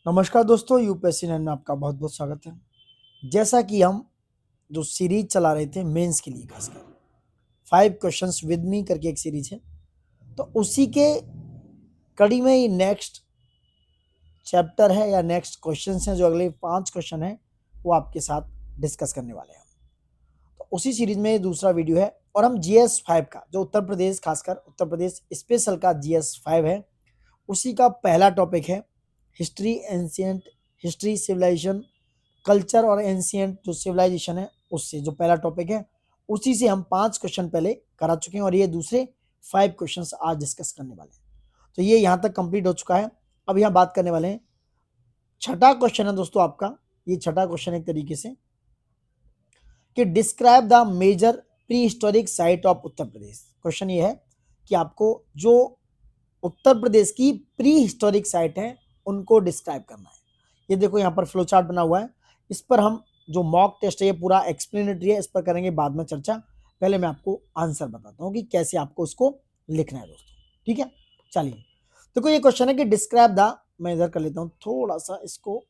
नमस्कार दोस्तों, यूपीएससी 9 में आपका बहुत बहुत स्वागत है। जैसा कि हम जो सीरीज चला रहे थे मेंस के लिए, खासकर 5 क्वेश्चंस विद मी करके एक सीरीज है, तो उसी के कड़ी में ये नेक्स्ट चैप्टर है या नेक्स्ट क्वेश्चंस हैं। जो अगले 5 क्वेश्चन हैं वो आपके साथ डिस्कस करने वाले हैं। तो उसी सीरीज में ये दूसरा वीडियो है और हम जीएस 5 का, जो उत्तर प्रदेश, खासकर उत्तर प्रदेश स्पेशल का जीएस 5 है, उसी का पहला टॉपिक है history, ancient history, civilization, culture और एंशियंट जो सिविलाइजेशन है उससे जो पहला टॉपिक है, उसी से हम 5 क्वेश्चन पहले करा चुके हैं और ये दूसरे 5 क्वेश्चंस आज डिस्कस करने वाले हैं। तो ये यहाँ तक कंप्लीट हो चुका है। अब यहाँ बात करने वाले हैं, छठा क्वेश्चन है दोस्तों आपका। ये छठा क्वेश्चन एक तरीके से कि describe the major pre historic site of Uttar Pradesh. Question ये है कि आपको जो उत्तर प्रदेश की प्री हिस्टोरिक साइट है उनको डिस्क्राइब करना है। ये देखो यहाँ पर फ्लो चार्ट बना हुआ है, इस पर हम जो मॉक टेस्ट है ये पूरा एक्सप्लेनेटरी है, इस पर करेंगे बाद में चर्चा। पहले मैं आपको आंसर बताता हूँ कि कैसे आपको उसको लिखना है दोस्तों, ठीक है। चलिए देखो, ये क्वेश्चन है कि डिस्क्राइब द, मैं इधर कर लेता हूँ, थोड़ा सा इसको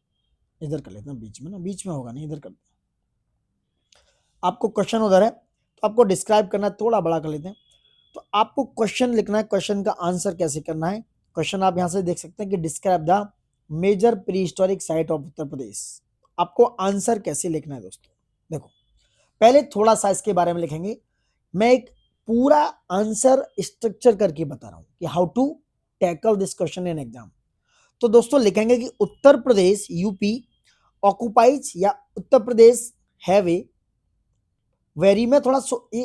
इधर कर लेता हूँ, बीच में ना, बीच में होगा नहीं, इधर कर, आपको क्वेश्चन उधर है तो आपको डिस्क्राइब करना है, थोड़ा बड़ा कर लेते हैं। तो आपको क्वेश्चन लिखना है, क्वेश्चन का आंसर कैसे करना है। क्वेश्चन आप यहां से देख सकते हैं कि describe the major pre historic site of Uttar Pradesh. आपको आंसर कैसे लिखना है दोस्तों, देखो पहले थोड़ा सा इसके बारे में लिखेंगे। मैं एक पूरा आंसर स्ट्रक्चर करके बता रहा हूं कि how to tackle this question in exam. तो दोस्तों लिखेंगे कि उत्तर प्रदेश यूपी ऑक्युपाइज, या Uttar Pradesh have a very, मैं थोड़ा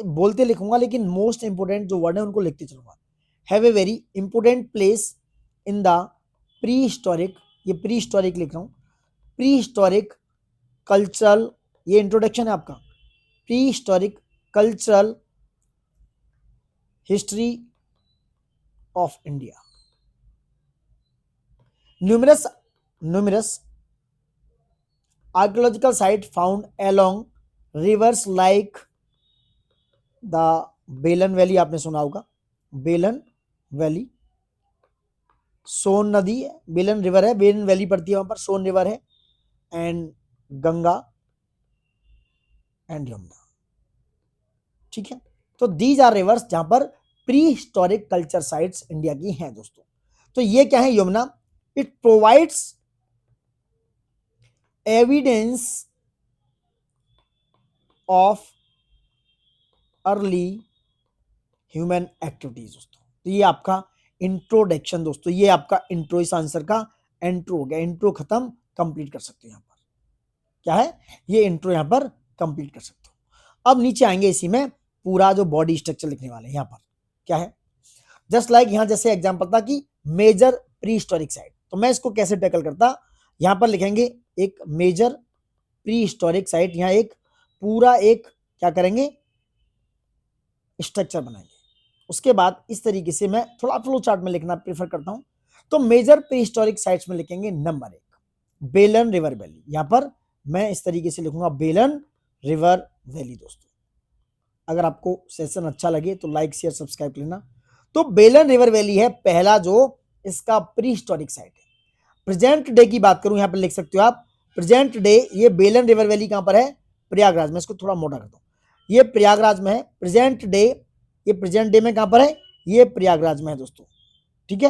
बोलते लिखूंगा लेकिन मोस्ट इंपोर्टेंट जो वर्ड है उनको लिखते चलूंगा। Have a very important place in the pre historic, ये प्री हिस्टोरिक लिख रहा हूं, प्री हिस्टोरिक कल्चरल, ये इंट्रोडक्शन है आपका, pre historic cultural history of India. Numerous archaeological site found along reverse like the Belan valley, आपने सुना होगा बेलन वैली, सोन नदी है, बेलन रिवर है, बेलन वैली पड़ती है वहां पर, सोन रिवर है, एंड गंगा एंड यमुना, ठीक है। तो दीज आर रिवर्स जहां पर pre historic culture sites India की हैं दोस्तों। तो ये क्या है, Yamuna, it provides evidence of early human activities दोस्तों। तो ये आपका इंट्रोडक्शन दोस्तों, ये आपका इंट्रो, इस आंसर का इंट्रो हो गया। इंट्रो खत्म, कंप्लीट कर सकते हो यहां पर, क्या है ये इंट्रो यहां पर कंप्लीट कर सकते हो। अब नीचे आएंगे, इसी में पूरा जो बॉडी स्ट्रक्चर लिखने वाले हैं यहां पर क्या है, जस्ट लाइक यहां जैसे एग्जांपल था कि मेजर प्री हिस्टोरिक साइट, तो मैं इसको कैसे टैकल करता, यहां पर लिखेंगे एक मेजर प्री हिस्टोरिक साइट, यहां एक पूरा एक क्या करेंगे स्ट्रक्चर बनाएंगे। उसके बाद इस तरीके से मैं थोड़ा फ्लो चार्ट में लिखना प्रेफर करता हूं। तो मेजर प्री हिस्टोरिक साइट्स में लिखेंगे नंबर 1 बेलन रिवर वैली, यहां पर मैं इस तरीके से लिखूंगा बेलन रिवर वैली दोस्तों। अगर आपको सेशन अच्छा लगे तो लाइक शेयर सब्सक्राइब कर लेना। तो बेलन रिवर वैली है पहला जो इसका प्री हिस्टोरिक साइट है। प्रेजेंट डे की बात करूं, यहां पर लिख सकते हो आप प्रेजेंट डे, ये बेलन रिवर वैली कहां पर है, प्रयागराज में। इसको थोड़ा मोटा करता हूं, ये प्रयागराज में है प्रेजेंट डे, ये प्रेजेंट डे में कहां पर है, ये प्रयागराज में है दोस्तों, ठीक है।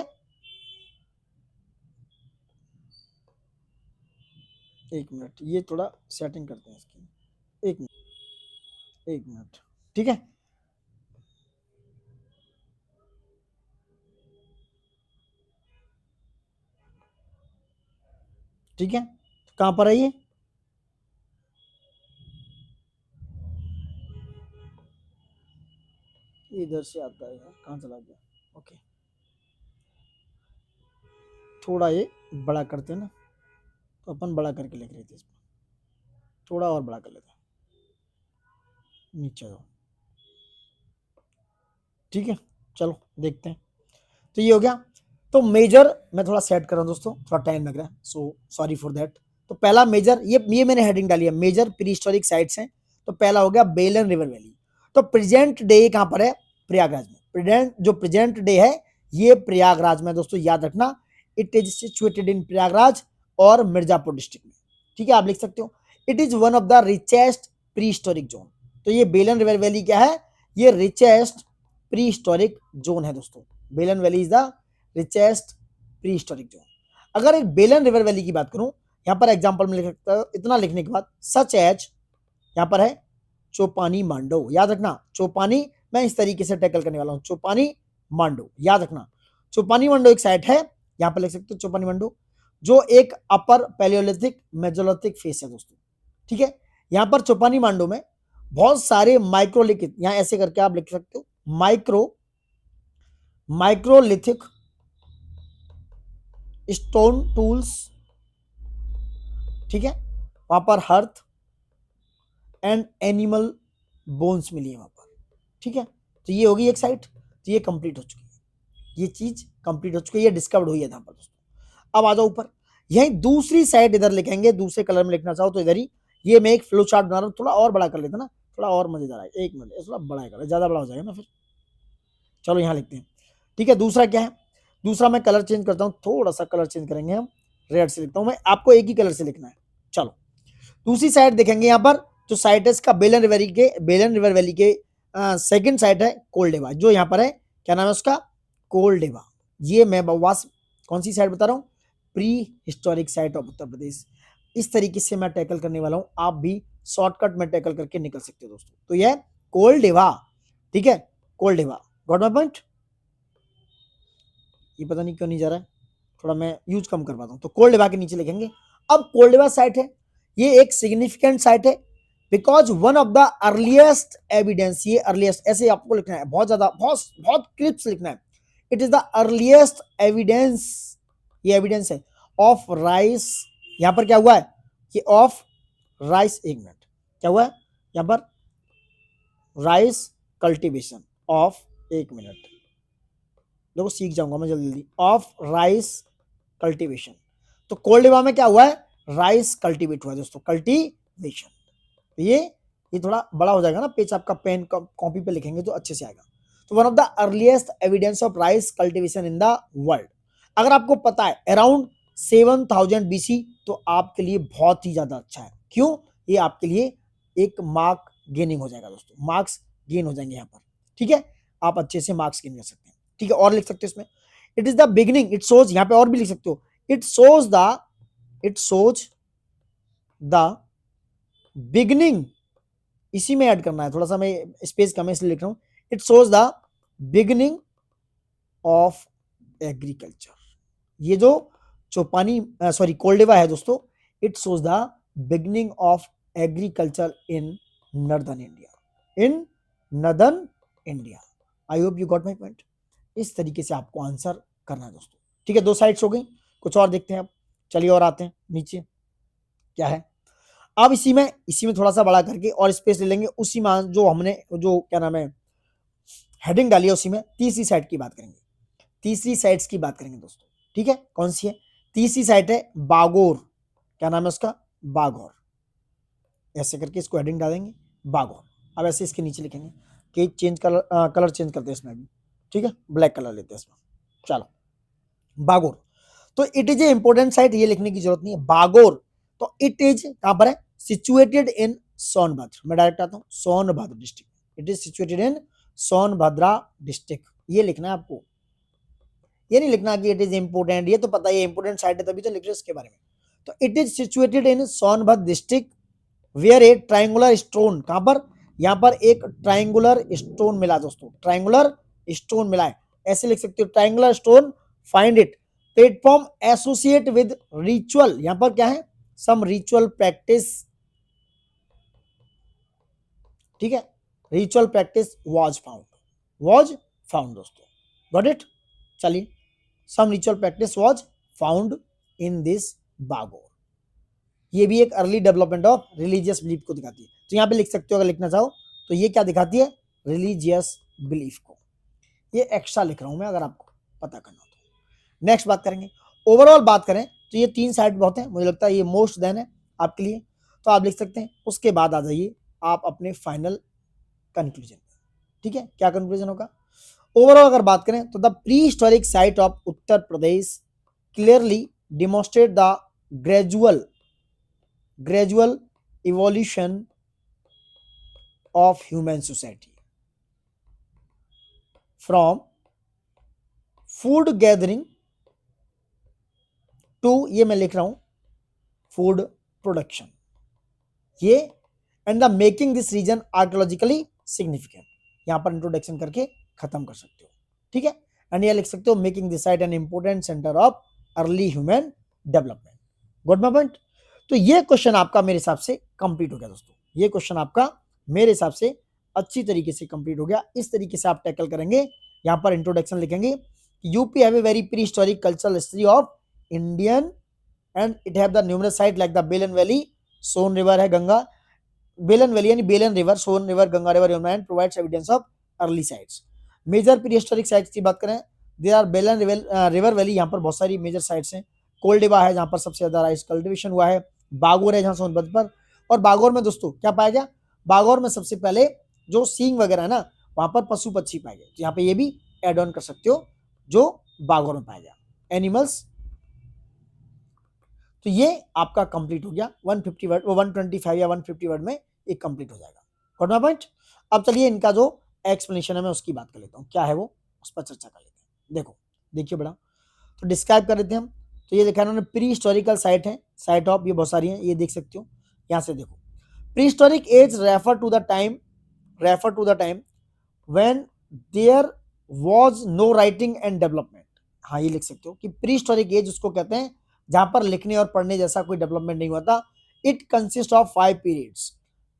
एक मिनट, ये थोड़ा सेटिंग करते हैं इसकी, एक मिनट, एक मिनट, ठीक है। ठीक है, कहां पर है ये, इधर से आता है यार, कहां चला गया, ओके। थोड़ा ये बड़ा करते हैं ना, तो अपन बड़ा करके लिख रहे थे इसमें, थोड़ा और बड़ा कर लेते हैं, नीचे जाओ, ठीक है। चलो देखते हैं, तो ये हो गया। तो मेजर मैं थोड़ा सेट कर रहा हूं दोस्तों, थोड़ा टाइम लग रहा है, सो सॉरी फॉर दैट। तो पहला मेजर, ये मैंने हेडिंग डाली है, मेजर प्री हिस्टोरिक साइट्स हैं। तो पहला हो गया बेलन रिवर वैली। तो प्रेजेंट डे कहां पर है, प्रयागराज में। जो प्रेजेंट डे है ये प्रयागराज में दोस्तों, याद रखना, इट इज सिचुएटेड इन प्रयागराज और मिर्जापुर डिस्ट्रिक्ट में। ठीक है, आप लिख सकते हो it is one of the richest pre historic zone. तो ये बेलन रिवर वैली क्या है, ये रिचेस्ट प्री हिस्टोरिक जोन है दोस्तों। बेलन valley is the richest pre historic zone. अगर एक बेलन रिवर वैली की बात करूं, यहां पर एग्जांपल में लिख सकता हूं, इतना लिखने के बाद सच एज यहां पर है चोपानी मांडो, याद रखना चोपानी, मैं इस तरीके से टैकल करने वाला हूं, चोपानी मांडो, याद रखना चोपानी मांडो एक साइट है, यहां पर लिख सकते हो चोपानी मांडो, जो एक अपर पैलियोलिथिक मेजोलिथिक फेस है दोस्तों। ठीक है, यहां पर चोपानी मांडो में बहुत सारे माइक्रोलिथिक, यहां ऐसे करके आप लिख सकते हो माइक्रोलिथिक स्टोन टूल्स, ठीक है, वहां पर हर्थ एंड एनिमल बोन्स मिली है वहां पर। ठीक है, तो ये होगी एक साइट, तो ये कंप्लीट हो चुकी है, ये चीज कंप्लीट हो चुकी है, ये डिस्कवर्ड हुई है यहां पर दोस्तों। अब आ जाओ ऊपर, यही दूसरी साइड इधर लिखेंगे, दूसरे कलर में लिखना चाहो तो इधर ही, ये मैं एक फ्लो चार्ट बना रहा हूं, थोड़ा और बड़ा कर लेते ना, थोड़ा और मजेदार है, एक मिनट थोड़ा बड़ा कर, ज्यादा बड़ा हो जाएगा ना फिर। चलो यहां लिखते हैं। ठीक है, दूसरा क्या है, दूसरा मैं कलर चेंज करता हूं, थोड़ा सा कलर चेंज करेंगे हम, रेड से लिखता हूं मैं, आपको एक ही कलर से लिखना है। चलो दूसरी साइड देखेंगे, यहां पर जो साइट है इसका बेलन रिवर वैली के सेकंड साइट है कोलडेवा, जो यहां पर है, क्या नाम है उसका, कोलडेवा। ये मैं बकवास कौन सी साइट बता रहा हूं, pre historic site of Uttar प्रदेश। इस तरीके से मैं टैकल करने वाला हूं, आप भी शॉर्टकट में टैकल करके निकल सकते हो दोस्तों। तो यह कोलडेवा, ठीक है, कोलडेवा, गॉट माय पॉइंट। ये पता नहीं क्यों नहीं जा रहा है, थोड़ा मैं यूज कम करवाता हूं, तो कोलडेवा के नीचे लिखेंगे। अब कोलडेवा साइट है, ये एक सिग्निफिकेंट साइट है, because one of the earliest evidence, ये अर्लीस्ट ऐसे आपको लिखना है, बहुत ज्यादा बहुत क्लिप्स लिखना है, it is the earliest evidence, ये एविडेंस है ऑफ राइस, यहां पर क्या हुआ है, ये ऑफ राइस, एक मिनट क्या हुआ है यहां पर, राइस कल्टीवेशन ऑफ, एक मिनट देखो सीख जाऊंगा मैं जल्दी जल्दी, ऑफ राइस कल्टीवेशन। तो कोलडेवा में क्या हुआ है, राइस कल्टीवेट हुआ है दोस्तों, कल्टीवेशन। ये थोड़ा बड़ा हो जाएगा ना पेज, आपका पेन कॉपी पे लिखेंगे तो अच्छे से आएगा। तो one of the earliest evidence of rice cultivation in the world. अगर आपको पता है अराउंड 7000 BC, तो आपके लिए बहुत ही ज्यादा अच्छा है। क्यों, ये आपके लिए एक मार्क गेनिंग हो जाएगा दोस्तों, मार्क्स गेन हो जाएंगे यहाँ पर। ठीक है, आप अच्छे से मार्क्स गेन कर सकते हैं। ठीक है, और लिख सकते हो इसमें, it is the beginning, it shows, यहाँ पे और भी लिख सकते हो, इट शोज द बिगिनिंग, इसी में ऐड करना है, थोड़ा सा मैं स्पेस कम है इसलिए लिख रहा हूं, it shows the beginning of agriculture. ये जो चोपानी सॉरी कोलडेवा है दोस्तों, it shows the beginning of agriculture in northern India. I hope you got my point. इस तरीके से आपको आंसर करना है दोस्तों। ठीक है, दो साइड्स हो गई, कुछ और देखते हैं अब, चलिए और आते हैं नीचे क्या है। अब इसी में थोड़ा सा बड़ा करके और स्पेस ले लेंगे, उसी में जो हमने जो क्या नाम है हेडिंग डाली है, उसी में तीसरी साइट की बात करेंगे, तीसरी साइट्स की बात करेंगे दोस्तों। ठीक है, कौन सी है, तीसरी साइट है बागोर, क्या नाम है उसका, बागोर, ऐसे करके इसको हेडिंग डालेंगे बागोर। अब ऐसे इसके नीचे लिखेंगे कि चेंज कलर चेंज करते हैं इसमें भी। ठीक है, ब्लैक कलर लेते हैं इसमें। चलो बागोर, तो it is A important site, ये लिखने की जरूरत नहीं है, बागोर। तो इट इज कहां पर है, सिचुएटेड इन सोनभद्र, मैं डायरेक्ट आता हूं, Sonbhadra district, it is situated in Sonbhadra district, ये लिखना है आपको, ये नहीं लिखना कि इट इज इंपोर्टेंट, ये तो पता है इंपोर्टेंट साइट है तभी तो लिख रहे हो इसके बारे में। तो it is situated in Sonbhadra district where a triangular stone, कहां पर, यहां पर एक ट्राइंगुलर स्टोन मिला दोस्तों, ट्राइंगुलर स्टोन मिला है, ऐसे लिख सकते हो, triangular stone find it platform associate with ritual, यहां पर क्या है, सम रिचुअल प्रैक्टिस। ठीक है, रिचुअल प्रैक्टिस वाज फाउंड दोस्तों, गॉट इट। चलिए, some ritual practice was found in this Bagor, ये भी एक early development of religious belief को दिखाती है। तो यहां पे लिख सकते हो अगर लिखना चाहो तो, ये क्या दिखाती है, रिलीजियस बिलीफ को, ये एक्स्ट्रा लिख रहा हूं मैं अगर आपको पता करना तो। नेक्स्ट बात करेंगे, ओवरऑल बात करें तो ये तीन साइड बहुत है, मुझे लगता है ये मोस्ट देन है आपके लिए, तो आप लिख सकते हैं। उसके बाद आ जाइए आप अपने फाइनल कंक्लूजन। ठीक है, क्या कंक्लूजन होगा, ओवरऑल अगर बात करें तो the pre historic site of Uttar Pradesh clearly demonstrate the gradual evolution of human society from food gathering to, ये मैं लिख रहा हूं, फूड प्रोडक्शन, ये and the making this region archaeologically significant, यहां पर इंट्रोडक्शन करके खत्म कर सकते हो, ठीक है। एंड ये लिख सकते हो making this site an important centre of early human development. Got my point. तो ये क्वेश्चन आपका मेरे हिसाब से कंप्लीट हो गया दोस्तों, ये क्वेश्चन आपका मेरे हिसाब से अच्छी तरीके से कंप्लीट हो गया। इस तरीके से आप टैकल करेंगे, यहां पर इंट्रोडक्शन लिखेंगे, UP have a very pre historic cultural history of Indian and it have the numerous site like the Belan valley, Son river है, गंगा, बेलन वैली यानी Belan river, Son river, Ganga river, Yamuna and provides evidence of early sites. Major pre historic sites की बात करें, there are Belan river valley, यहाँ पर बहुत सारी major sites हैं। कोल्डिबा है जहाँ पर सबसे ज्यादा राइस कल्टिवेशन हुआ है, बागोर है जहाँ सोनभद्र पर, और बागोर में दोस्तों क्या पाया गया, बागोर में सबसे पहले जो सींग वगैरह है ना, वहां पर पशु पक्षी पाए गए, तो यहाँ पे ये भी एड ऑन कर सकते हो जो बागोर में पाया गया एनिमल्स। तो ये आपका कंप्लीट हो गया 150 वर्ड, 125 या 150 वर्ड में एक कंप्लीट हो जाएगा। Got my point. अब चलिए इनका जो एक्सप्लेनेशन है मैं उसकी बात कर लेता हूँ, क्या है वो उस पर चर्चा कर लेते हैं। देखो देखिए बड़ा, तो डिस्क्राइब कर लेते हैं हम। तो ये लिखा है उन्होंने, प्री हिस्टोरिकल साइट है, साइट ऑफ, ये बहुत सारी है, ये देख सकते हो यहाँ से देखो। Pre historic age refer to the time when there was no writing and development. हाँ ये लिख सकते हो कि प्री हिस्टोरिक एज उसको कहते हैं जहां पर लिखने और पढ़ने जैसा कोई डेवलपमेंट नहीं हुआ था। It consist of 5 periods,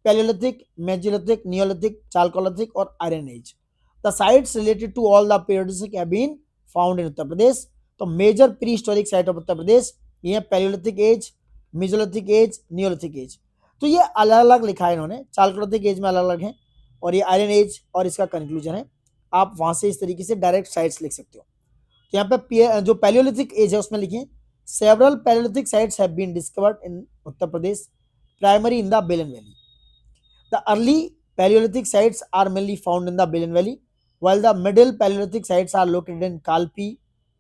Palaeolithic, Mesolithic, Neolithic, Chalcolithic और iron age. The sites related to all the periods have been found in Uttar Pradesh. तो major pre historic site of Uttar Pradesh ये है Palaeolithic age, Mesolithic age, Neolithic age. तो ये अलग अलग लिखा है इन्होंने, चालकोलिथिक एज में अलग अलग है, और ये आयरन एज और इसका कंक्लूजन है। आप वहां से इस तरीके से डायरेक्ट साइट्स लिख सकते हो। तो यहाँ पे जो पैलियोलिथिक एज है उसमें लिखिए, several Paleolithic sites have been discovered in Uttar Pradesh, primarily in the Belen Valley. The early Paleolithic sites are mainly found in the Belen Valley, while the middle Paleolithic sites are located in Kalpi,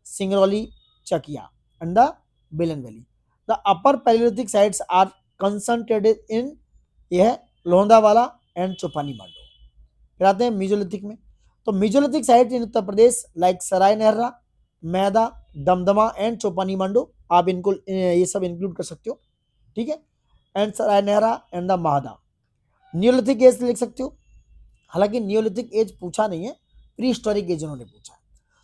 Singrauli, Chakia, and the Belen Valley. The upper Paleolithic sites are concentrated in यह लोहंदावाला and Chopani मांडो। फिर आते हैं Mesolithic में। तो Mesolithic site in Uttar Pradesh like Sarai Nahar, मैदा, Damdama and Chopani Mando, आप इनको ये सब इंक्लूड कर सकते हो, ठीक है। And Sarai Nahar and the Mahadaha. Neolithic age लिख सकते हो, हालांकि नियोलिथिक एज पूछा नहीं है, प्री हिस्टोरिक एज उन्होंने पूछा।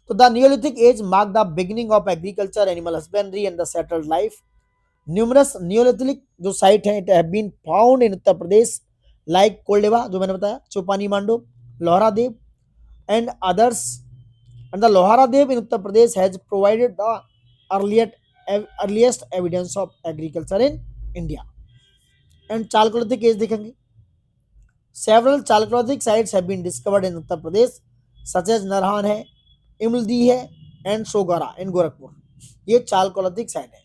तो the Neolithic age mark the beginning of agriculture, animal husbandry and the settled life. Numerous Neolithic जो साइट है it have been found in Uttar Pradesh like Koldihwa जो मैंने बताया, Chopani Mando, Lohara Dev and others. And the Lohara Dev in Uttar Pradesh has provided the earliest evidence of agriculture in India. And Chalcolithic age देखेंगे, several Chalcolithic sites have been discovered in Uttar Pradesh, such as Narhan है, इमलदी है and सोगारा इन गोरखपुर। ये Chalcolithic site है।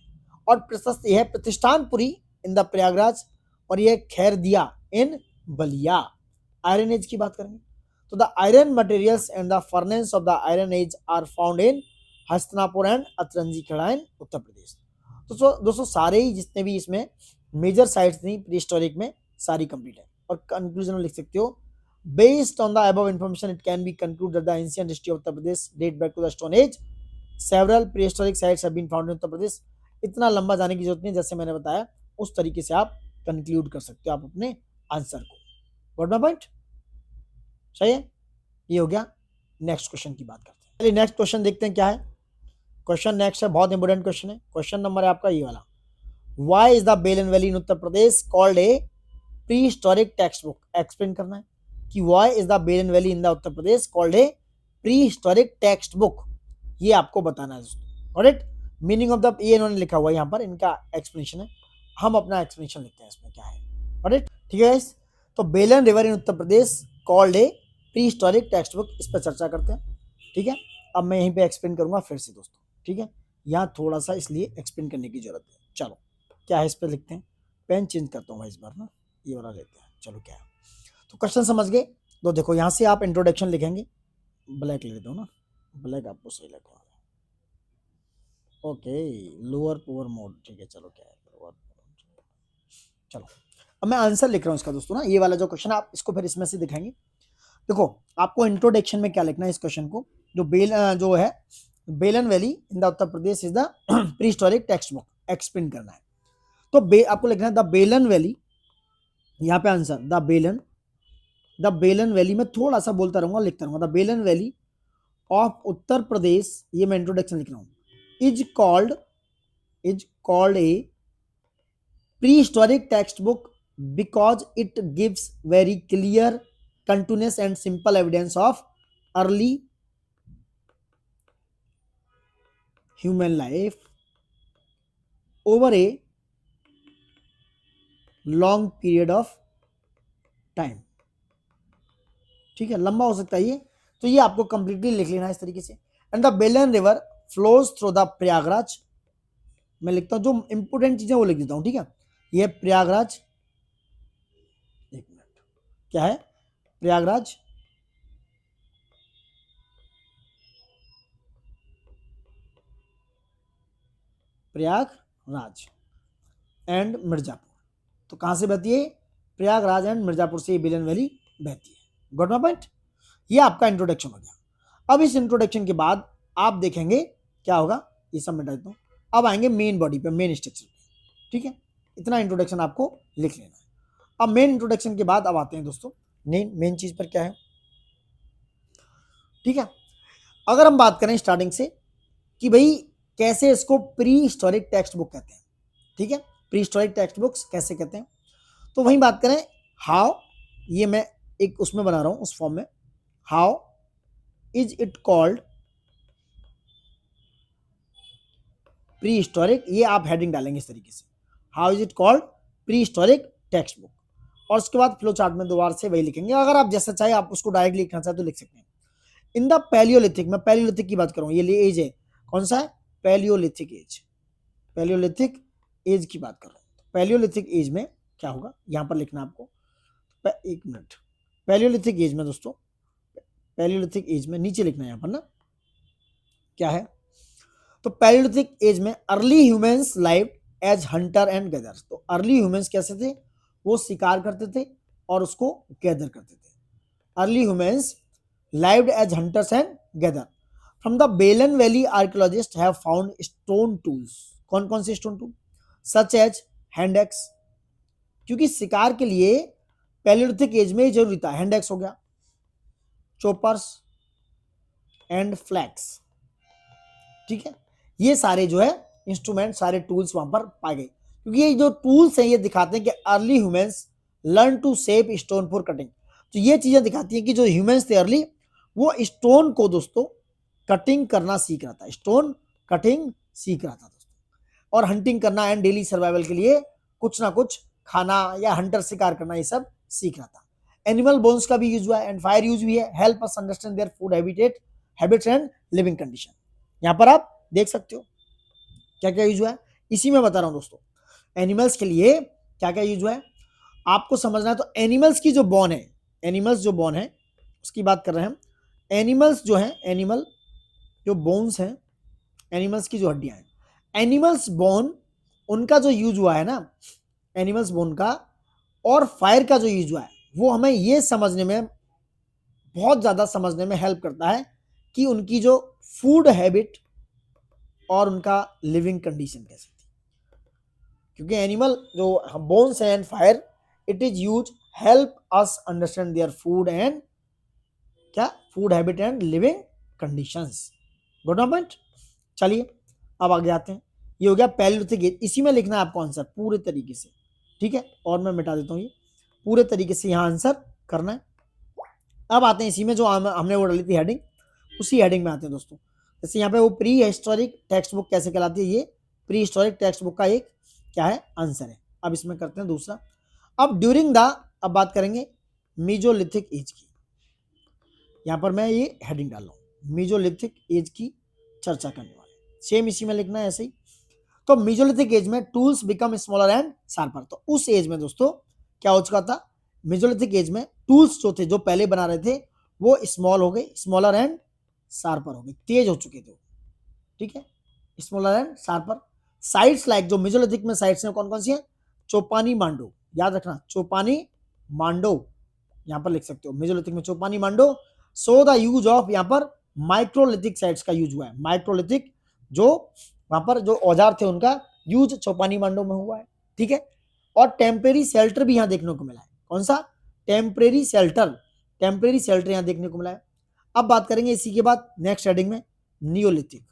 और प्रशस्त यह Pratishthanpuri in the Prayagraj, और यह Khairadih in Ballia. Iron age की बात करेंगे तो the iron materials and the furnace of the iron age are found in Hastinapur and Atranji Khera in Uttar Pradesh. तो दोस्तों सारे ही जितने भी इसमें मेजर साइट्स थी प्री हिस्टोरिक में सारी कंप्लीट है। और कंक्लूजन में लिख सकते हो, based on the above information it can be concluded that the ancient history of Uttar Pradesh date back to the stone age, several pre historic sites have been found in Uttar Pradesh. इतना लंबा जाने की जरूरत नहीं, जैसे मैंने बताया उस तरीके से आप कंक्लूड कर सकते हो आप अपने आंसर को। व्हाट माय पॉइंट, सही है। ये हो गया। नेक्स्ट क्वेश्चन की बात करते हैं। चलिए नेक्स्ट क्वेश्चन देखते हैं क्या है। क्वेश्चन नेक्स्ट है, बहुत इंपोर्टेंट क्वेश्चन है। क्वेश्चन नंबर है आपका ये वाला, why is the Belan valley in Uttar Pradesh called a pre historic text book. Explain करना है कि why is the Belan valley in the Uttar Pradesh called a pre historic text book, ये आपको बताना है दोस्तों। ऑलराइट, मीनिंग ऑफ द, ये इन्होंने लिखा हुआ है यहाँ पर, इनका एक्सप्लेनेशन है, हम अपना एक्सप्लेनेशन लिखते हैं इसमें क्या है। ऑलराइट, ठीक है। तो बेलन river in Uttar Pradesh called a pre historic text book, इस पर चर्चा करते हैं, ठीक है। अब मैं यहीं पे एक्सप्लेन करूंगा फिर से दोस्तों, ठीक है। यहाँ थोड़ा सा इसलिए एक्सप्लेन करने की जरूरत है। चलो क्या है इस पर लिखते हैं, पेन चेंज करता हूँ इस बार ना, ये वाला लेते हैं। चलो क्या है, तो क्वेश्चन समझ गए। तो देखो यहाँ से आप इंट्रोडक्शन लिखेंगे, ब्लैक ले लेता हूँ ना, ब्लैक आपको सही लगेगा। ओके, लोअर पावर मोड, ठीक है, चलो क्या है लोअर, चलो अब मैं आंसर लिख रहा हूँ इसका दोस्तों ना, ये वाला जो क्वेश्चन आप इसको फिर इसमें से दिखाएंगे। देखो आपको इंट्रोडक्शन में क्या लिखना है इस क्वेश्चन को, जो है बेलन valley in the Uttar Pradesh is the pre historic text book, explain करना है। तो आपको लिखना है द बेलन वैली, यहाँ पे आंसर द बेलन वैली में थोड़ा सा बोलता रहूंगा, लिखता रहूंगा, the Belan valley of Uttar Pradesh, ये मैं इंट्रोडक्शन लिख रहा हूँ, is called a prehistoric textbook because it gives very clear, continuous and simple evidence of early human life over a long period of time। ठीक है, लंबा हो सकता है ये, तो ये आपको कंप्लीटली लिख लेना है इस तरीके से। एंड द बेलन river flows through the Prayagraj, मैं लिखता हूं जो इंपोर्टेंट चीजें वो लिख देता हूं, ठीक है। ये प्रयागराज, एक मिनट, क्या है प्रयागराज, प्रयागराज एंड मिर्जापुर, तो कहां से बहती है, प्रयागराज एंड मिर्जापुर से ये बेलन वैली बहती है। गॉट माय पॉइंट, ये आपका इंट्रोडक्शन हो गया। अब इस इंट्रोडक्शन के बाद आप देखेंगे क्या होगा, ये सब मिटा देता हूं, अब आएंगे मेन बॉडी पे, मेन स्ट्रक्चर पे, ठीक है। इतना इंट्रोडक्शन आपको लिख लेना है। अब मेन इंट्रोडक्शन के बाद अब आते हैं दोस्तों मेन चीज पर, क्या है, ठीक है। अगर हम बात करें स्टार्टिंग से कि भाई कैसे इसको प्री हिस्टोरिक टेक्स्ट बुक कहते हैं, ठीक है, प्री हिस्टोरिक टेक्स्ट बुक्स कैसे कहते हैं, तो वहीं बात करें हाउ, ये मैं एक उसमें बना रहा हूं उस फॉर्म में, how is it called pre historic, ये आप हेडिंग डालेंगे इस तरीके से, how is it called pre historic text book, और उसके बाद फ्लो चार्ट में दोबारा से वही लिखेंगे। अगर आप जैसा चाहे आप उसको डायरेक्ट लिखना चाहे तो लिख सकते हैं। इन द पैलियोलिथिक, मैं पैलियोलिथिक की बात करूं, ये एज है, कौन सा है, पैलियोलिथिक एज, पैलियोलिथिक एज की बात कर रहा हूं। पैलियोलिथिक एज में क्या होगा, यहां पर लिखना आपको, एक मिनट, पैलियोलिथिक एज में दोस्तों, पैलियोलिथिक एज में नीचे लिखना है यहां पर ना, क्या है, तो पैलियोलिथिक एज में early humans live as hunter and gather, तो अर्ली ह्यूमंस कैसे थे, वो शिकार करते थे और उसको गैदर करते थे। Early humans lived as hunters and gather. From the Belan valley archaeologist have found stone tools, कौन कौन से stone tool, such as hand axe, क्योंकि शिकार के लिए पैलियोलिथिक एज में जरूरी था, हैंड एक्स हो गया, चोपर्स एंड फ्लैक्स, ठीक है, ये सारे जो है इंस्ट्रूमेंट, सारे टूल्स वहां पर पाए गए, क्योंकि ये जो टूल्स हैं ये दिखाते हैं कि early humans learn to shape stone for cutting, तो ये चीजें दिखाती हैं कि जो ह्यूमंस थे अर्ली, वो स्टोन को दोस्तों कटिंग करना सीख रहा था, स्टोन कटिंग सीख रहा था दोस्तों, और हंटिंग करना एंड डेली सर्वाइवल के लिए कुछ ना कुछ खाना या हंटर शिकार करना, ये सब सीख रहा था। एनिमल बोन्स का भी यूज हुआ है एंड फायर यूज भी है, help us understand their food habits and living condition. यहां पर आप देख सकते हो क्या क्या यूज हुआ है, इसी में बता रहा हूं दोस्तों। एनिमल्स के लिए क्या क्या यूज हुआ है आपको समझना है, तो एनिमल्स की जो बोन है, एनिमल्स जो बोन है उसकी बात कर रहे हैं हम। एनिमल्स जो है, एनिमल जो बोन्स हैं, एनिमल्स की जो हड्डियां हैं, एनिमल्स बोन, उनका जो यूज हुआ है ना, एनिमल्स बोन का और फायर का जो यूज हुआ है, वो हमें ये समझने में, बहुत ज्यादा समझने में हेल्प करता है कि उनकी जो फूड हैबिट और उनका लिविंग कंडीशन कैसी थी, क्योंकि एनिमल जो bones and fire, it is use help us understand their food and क्या, food habit and living conditions. Good point. चलिए अब आगे आते हैं, ये हो गया पैलियोलिथिक एज, इसी में लिखना है आपको आंसर पूरे तरीके से, ठीक है, और मैं मिटा देता हूँ, ये पूरे तरीके से यहाँ आंसर करना है। अब आते हैं इसी में जो हमने वो डाली थी हेडिंग, उसी हेडिंग में आते हैं दोस्तों। जैसे यहाँ पे वो प्री हिस्टोरिक टेक्स्ट बुक कैसे कहलाती है, ये प्री हिस्टोरिक टेक्स्ट बुक का एक क्या है आंसर है। अब इसमें करते हैं दूसरा। अब ड्यूरिंग द, अब बात करेंगे मीजोलिथिक एज की, यहाँ पर मैं ये हेडिंग डाल रहा हूँ, मीजोलिथिक एज की चर्चा करने वाले, सेम इसी में लिखना है ऐसे ही। तो मीजोलिथिक एज में tools become smaller and sharper, तो उस एज में दोस्तों क्या हो चुका था, मीजोलिथिक एज में टूल्स जो थे, जो पहले बना रहे थे, वो स्मॉल हो गए, स्मॉलर एंड शार्पर हो गए, तेज हो चुके थे, ठीक है, smaller and sharper. Sites like, जो मेसोलिथिक में साइट्स हैं कौन कौन सी हैं? चोपानी मांडो, याद रखना चोपानी मांडो, यहां पर लिख सकते हो मेसोलिथिक में चोपानी मांडो। सो द यूज ऑफ, यहां पर माइक्रोलिथिक साइट्स का यूज हुआ है। माइक्रोलिथिक जो वहां पर जो औजार थे उनका यूज चोपानी मांडो में हुआ है, ठीक है। और टेम्परेरी शेल्टर भी यहां देखने को मिला है। कौन सा? टेम्परेरी शेल्टर, टेम्परेरी शेल्टर यहां देखने को मिला है। अब बात करेंगे इसी के बाद नेक्स्ट हेडिंग में नियोलिथिक।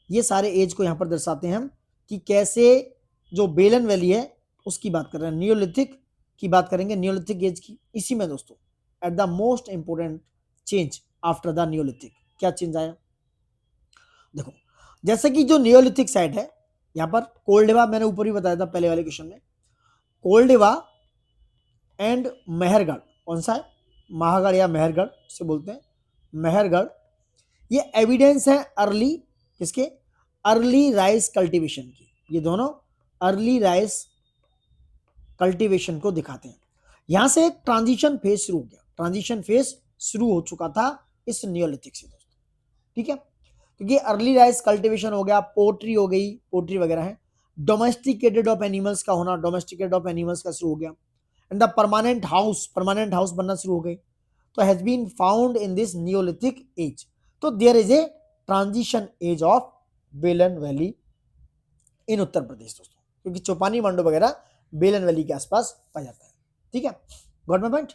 ये सारे एज को यहां पर दर्शाते हैं हम कि कैसे जो बेलन वैली है उसकी बात कर रहे हैं। नियोलिथिक की बात करेंगे, नियोलिथिक एज की। इसी में दोस्तों at the most important change after the Neolithic, क्या चेंज आया देखो। जैसे कि जो नियोलिथिक साइट है यहां पर कोल्डेवा, मैंने ऊपर ही बताया था पहले वाले क्वेश्चन में, कोल्डेवा एंड मेहरगढ़, कौन सा है? महागढ़ या मेहरगढ़ से बोलते हैं, मेहरगढ़। ये एविडेंस है अर्ली किसके? अर्ली राइस कल्टीवेशन की। ये दोनों अर्ली राइस कल्टीवेशन को दिखाते हैं। यहां से एक ट्रांजिशन फेज शुरू हो गया, ट्रांजिशन फेज शुरू हो चुका था इस नियोलिथिक से दोस्तों, ठीक है। क्योंकि अर्ली राइस कल्टीवेशन हो गया, पोट्री हो गई, पोट्री वगैरह है। डोमेस्टिकेटेड ऑफ एनिमल्स का होना, डोमेस्टिकेटेड ऑफ एनिमल्स का शुरू हो गया। एंड द परमानेंट हाउस बनना शुरू हो गई। तो has been found in this Neolithic age. तो there is a transition age of Belan valley in Uttar Pradesh दोस्तों, क्योंकि चौपानी मांडो वगैरह बेलन वैली के आसपास पाया जाता है, ठीक है। Got my point.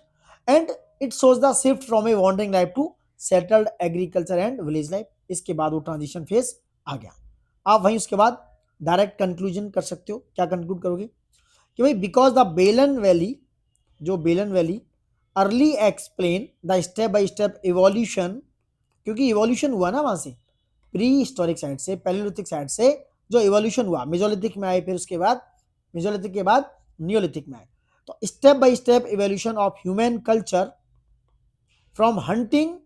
And it shows the shift from a wandering life to settled agriculture and village life. इसके बाद वो ट्रांजिशन फेज आ गया। आप वहीं उसके बाद डायरेक्ट कंक्लूजन कर सकते हो। क्या कंक्लूड करोगे कि भाई बिकॉज द बेलन वैली, जो बेलन valley early explain the step by step evolution, क्योंकि इवोल्यूशन हुआ ना वहां से, प्री हिस्टोरिक साइड से, पैलियोलिथिक साइड से जो इवोल्यूशन हुआ, मेसोलिथिक में आए, फिर उसके बाद मेसोलिथिक के बाद नियोलिथिक में आए। तो step by step evolution of human culture from hunting,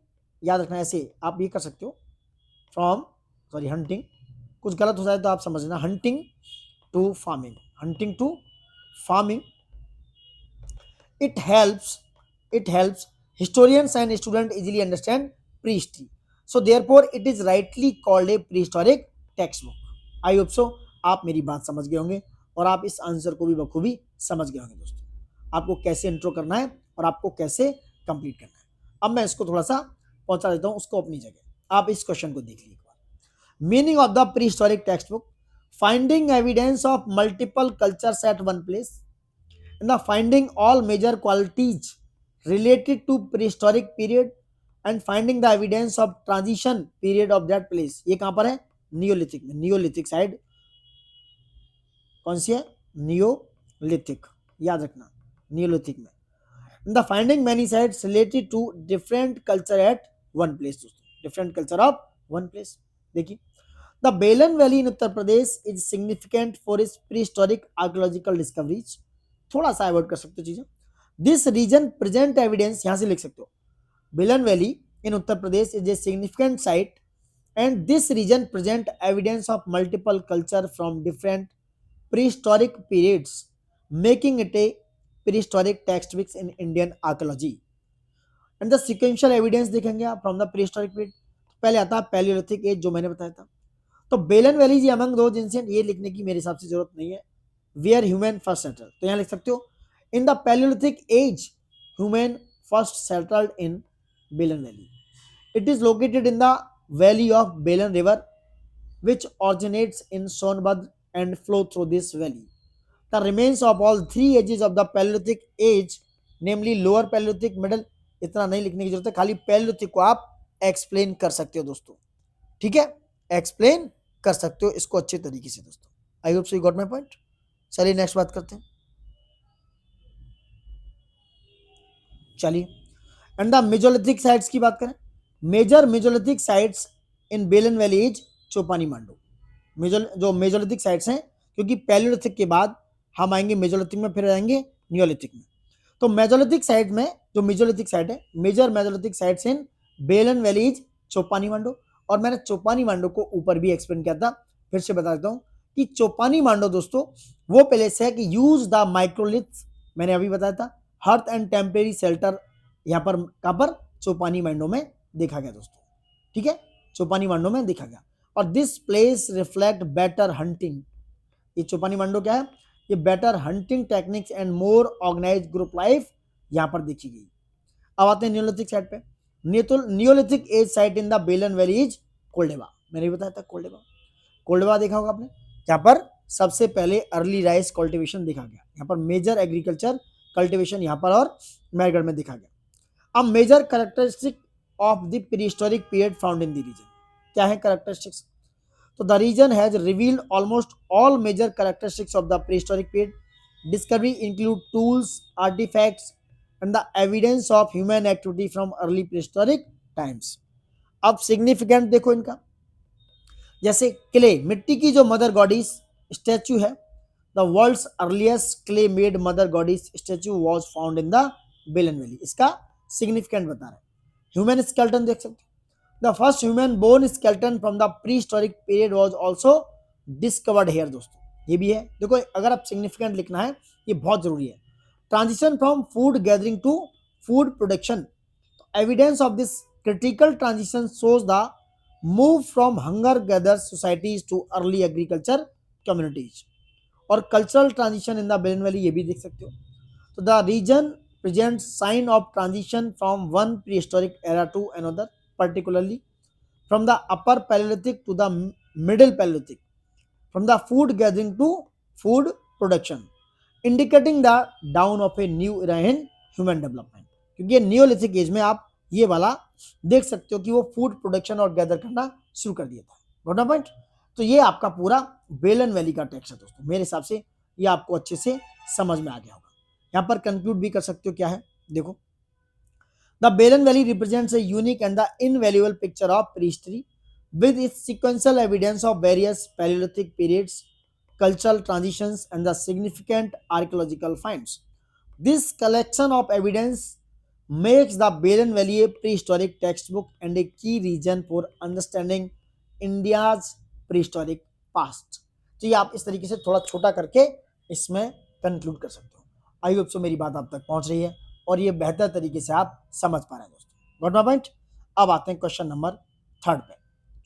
याद रखना ऐसे आप ये कर सकते हो, फ्रॉम सॉरी हंटिंग, कुछ गलत हो जाए तो आप समझना, hunting to farming, hunting to farming. it helps historians and students easily understand prehistory, so therefore it is rightly called a prehistoric textbook. I hope so आप मेरी बात समझ गए होंगे और आप इस आंसर को भी बखूबी समझ गए होंगे दोस्तों, आपको कैसे इंट्रो करना है और आपको कैसे कंप्लीट करना है। अब मैं इसको थोड़ा सा पहुंचा देता हूं उसको अपनी जगह। आप इस क्वेश्चन को देख लीजिए। Meaning of the prehistoric text book, finding evidence of multiple cultures at one place, and the finding all major qualities related to prehistoric period and finding the evidence of transition period of that place। ये कहां पर है? Neolithic में। Neolithic side कौन सी है? Neolithic, याद रखना Neolithic में। and the finding many sites related to different culture at one place दोस्तों, different culture of one place। देखिए the Belan Valley in Uttar Pradesh is significant for its prehistoric archaeological discoveries। थोड़ा सा avoid कर सकते हो चीजें। This region present evidence, यहां से लिख सकते हो बेलन valley in Uttar Pradesh is a significant site and this region present evidence of multiple culture from different prehistoric periods making it A prehistoric text books in Indian archaeology. And the sequential evidence देखेंगे आप from the prehistoric period. पहले आता है Palaeolithic as जो मैंने बताया था। तो बेलन वैली जी अमंग दो इंसिडेंट, ये लिखने की मेरे हिसाब से जरूरत नहीं है। Where human first settled, तो यहां लिख सकते हो in the Paleolithic age human first settled in Belan Valley। It is located in the valley of Belan River which originates in Sonbhadra and flow through this valley। The remains of all three ages of the Paleolithic age, namely lower Paleolithic, middle, इतना नहीं लिखने की जरूरत है, खाली Paleolithic को आप explain कर सकते हो दोस्तों, ठीक है, एक्सप्लेन कर सकते हो इसको अच्छे तरीके से दोस्तों। I hope so you got my point. चलिए नेक्स्ट बात करते हैं। चलिए एंड द मेजोलिथिक साइट्स की बात करें। मेजर मेजोलिथिक साइट्स इन बेलन वैली इज चौपानी मांडो। जो मेजोलिथिक साइट्स हैं, क्योंकि पैलियोलिथिक के बाद हम आएंगे मेजोलिथिक में, फिर आएंगे नियोलिथिक में। तो मेजोलिथिक साइट में जो मेजोलिथिक साइट है, मेजर मेजोलिथिक साइट्स इन बेलन वैली इज चौपानी मांडो। और मैंने चौपानी मांडो को ऊपर भी एक्सप्लेन किया था, फिर से बता देता हूं कि चौपानी मांडो दोस्तों वो प्लेस है कि यूज द माइक्रोलिथ्स, मैंने अभी बताया था, हर्थ एंड टेम्परेरी शेल्टर यहाँ पर कहां पर? चौपानी मांडो में देखा गया दोस्तों, ठीक है, चौपानी मांडो में देखा गया। और this place reflect better hunting. ये चौपानी मंडो क्या है, ये better hunting techniques and more organize group life यहां पर देखी गई। अब आते हैं नियोलिथिक साइट पे। Neolithic age site in the Belan valley is Koldihwa. मैंने भी बताया था कोल्डेवा, कोल्डेवा देखा होगा आपने, यहाँ पर सबसे पहले अर्ली राइस कल्टीवेशन देखा गया, यहाँ पर मेजर एग्रीकल्चर कल्टीवेशन यहाँ पर और मैरगढ़ में देखा गया। अब major characteristic of the prehistoric period found in the region, क्या है कैरेक्टरिस्टिक्स? तो the region has revealed almost all major characteristics of the prehistoric period. Discovery include tools, artefacts and the evidence of human activity from early prehistoric times. अब significant देखो इनका, जैसे clay, मिट्टी की जो मदर गॉडिस स्टैचू है, the world's earliest clay made mother goddess statue was found in the Belan valley. इसका significant बता रहे हैं। ह्यूमन स्केलेटन देख सकते हैं, the first human bone skeleton from the pre historic period was also discovered here. दोस्तों ये भी है, देखो अगर आप सिग्निफिकेंट लिखना है ये बहुत जरूरी है। Transition from food gathering to food production, evidence of this critical transition shows the move from hunger gather societies to early agriculture communities. और cultural transition in the Belan valley ये भी देख सकते हो। तो the region present sign of transition from one pre historic era to another, particularly from the upper Paleolithic to the middle Paleolithic, from the food gathering to food production, indicating the dawn of a new era in human development। क्योंकि ये neolithic age में आप ये वाला देख सकते हो कि वो फूड प्रोडक्शन और गैदर करना शुरू कर दिया था। Got point? तो ये आपका पूरा बेलन वैली का टेक्स्ट है दोस्तों। मेरे हिसाब से ये आपको अच्छे से समझ में आ गया होगा। यहाँ पर कंक्लूड भी कर सकते हो, क्या है देखो, the Belen Valley represents a unique and the invaluable picture of prehistory with its sequential evidence of various Paleolithic periods, cultural transitions, and the significant archaeological finds. This collection of evidence makes the Belen Valley a prehistoric textbook and a key region for understanding India's prehistoric past। तो ये आप इस तरीके से थोड़ा छोटा करके इसमें कंक्लूड कर सकते हो। आई होप सो मेरी बात आप तक पहुंच रही है और ये बेहतर तरीके से आप समझ पा रहे हैं दोस्तों। Got my point? अब आते हैं क्वेश्चन नंबर 3 पे।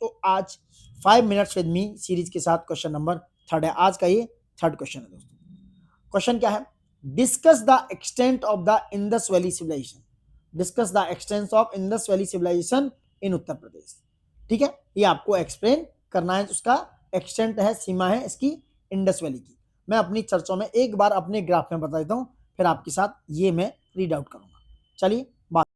तो आज 5 मिनट्स विद मी सीरीज के साथ क्वेश्चन नंबर 3 है। आज का ये 3rd क्वेश्चन है दोस्तों। क्वेश्चन क्या है? Discuss the extent of the Indus valley civilisation. Discuss the extent of Indus valley civilisation in Uttar Pradesh. ठीक है, ये आपको एक्सप्लेन करना है। उसका एक्सटेंट है, सीमा है इसकी इंडस वैली की। मैं अपनी चर्चाओं में एक बार अपने ग्राफ में बता देता हूं, फिर आपके साथ ये मैं रीड आउट करूंगा। चलिए बात,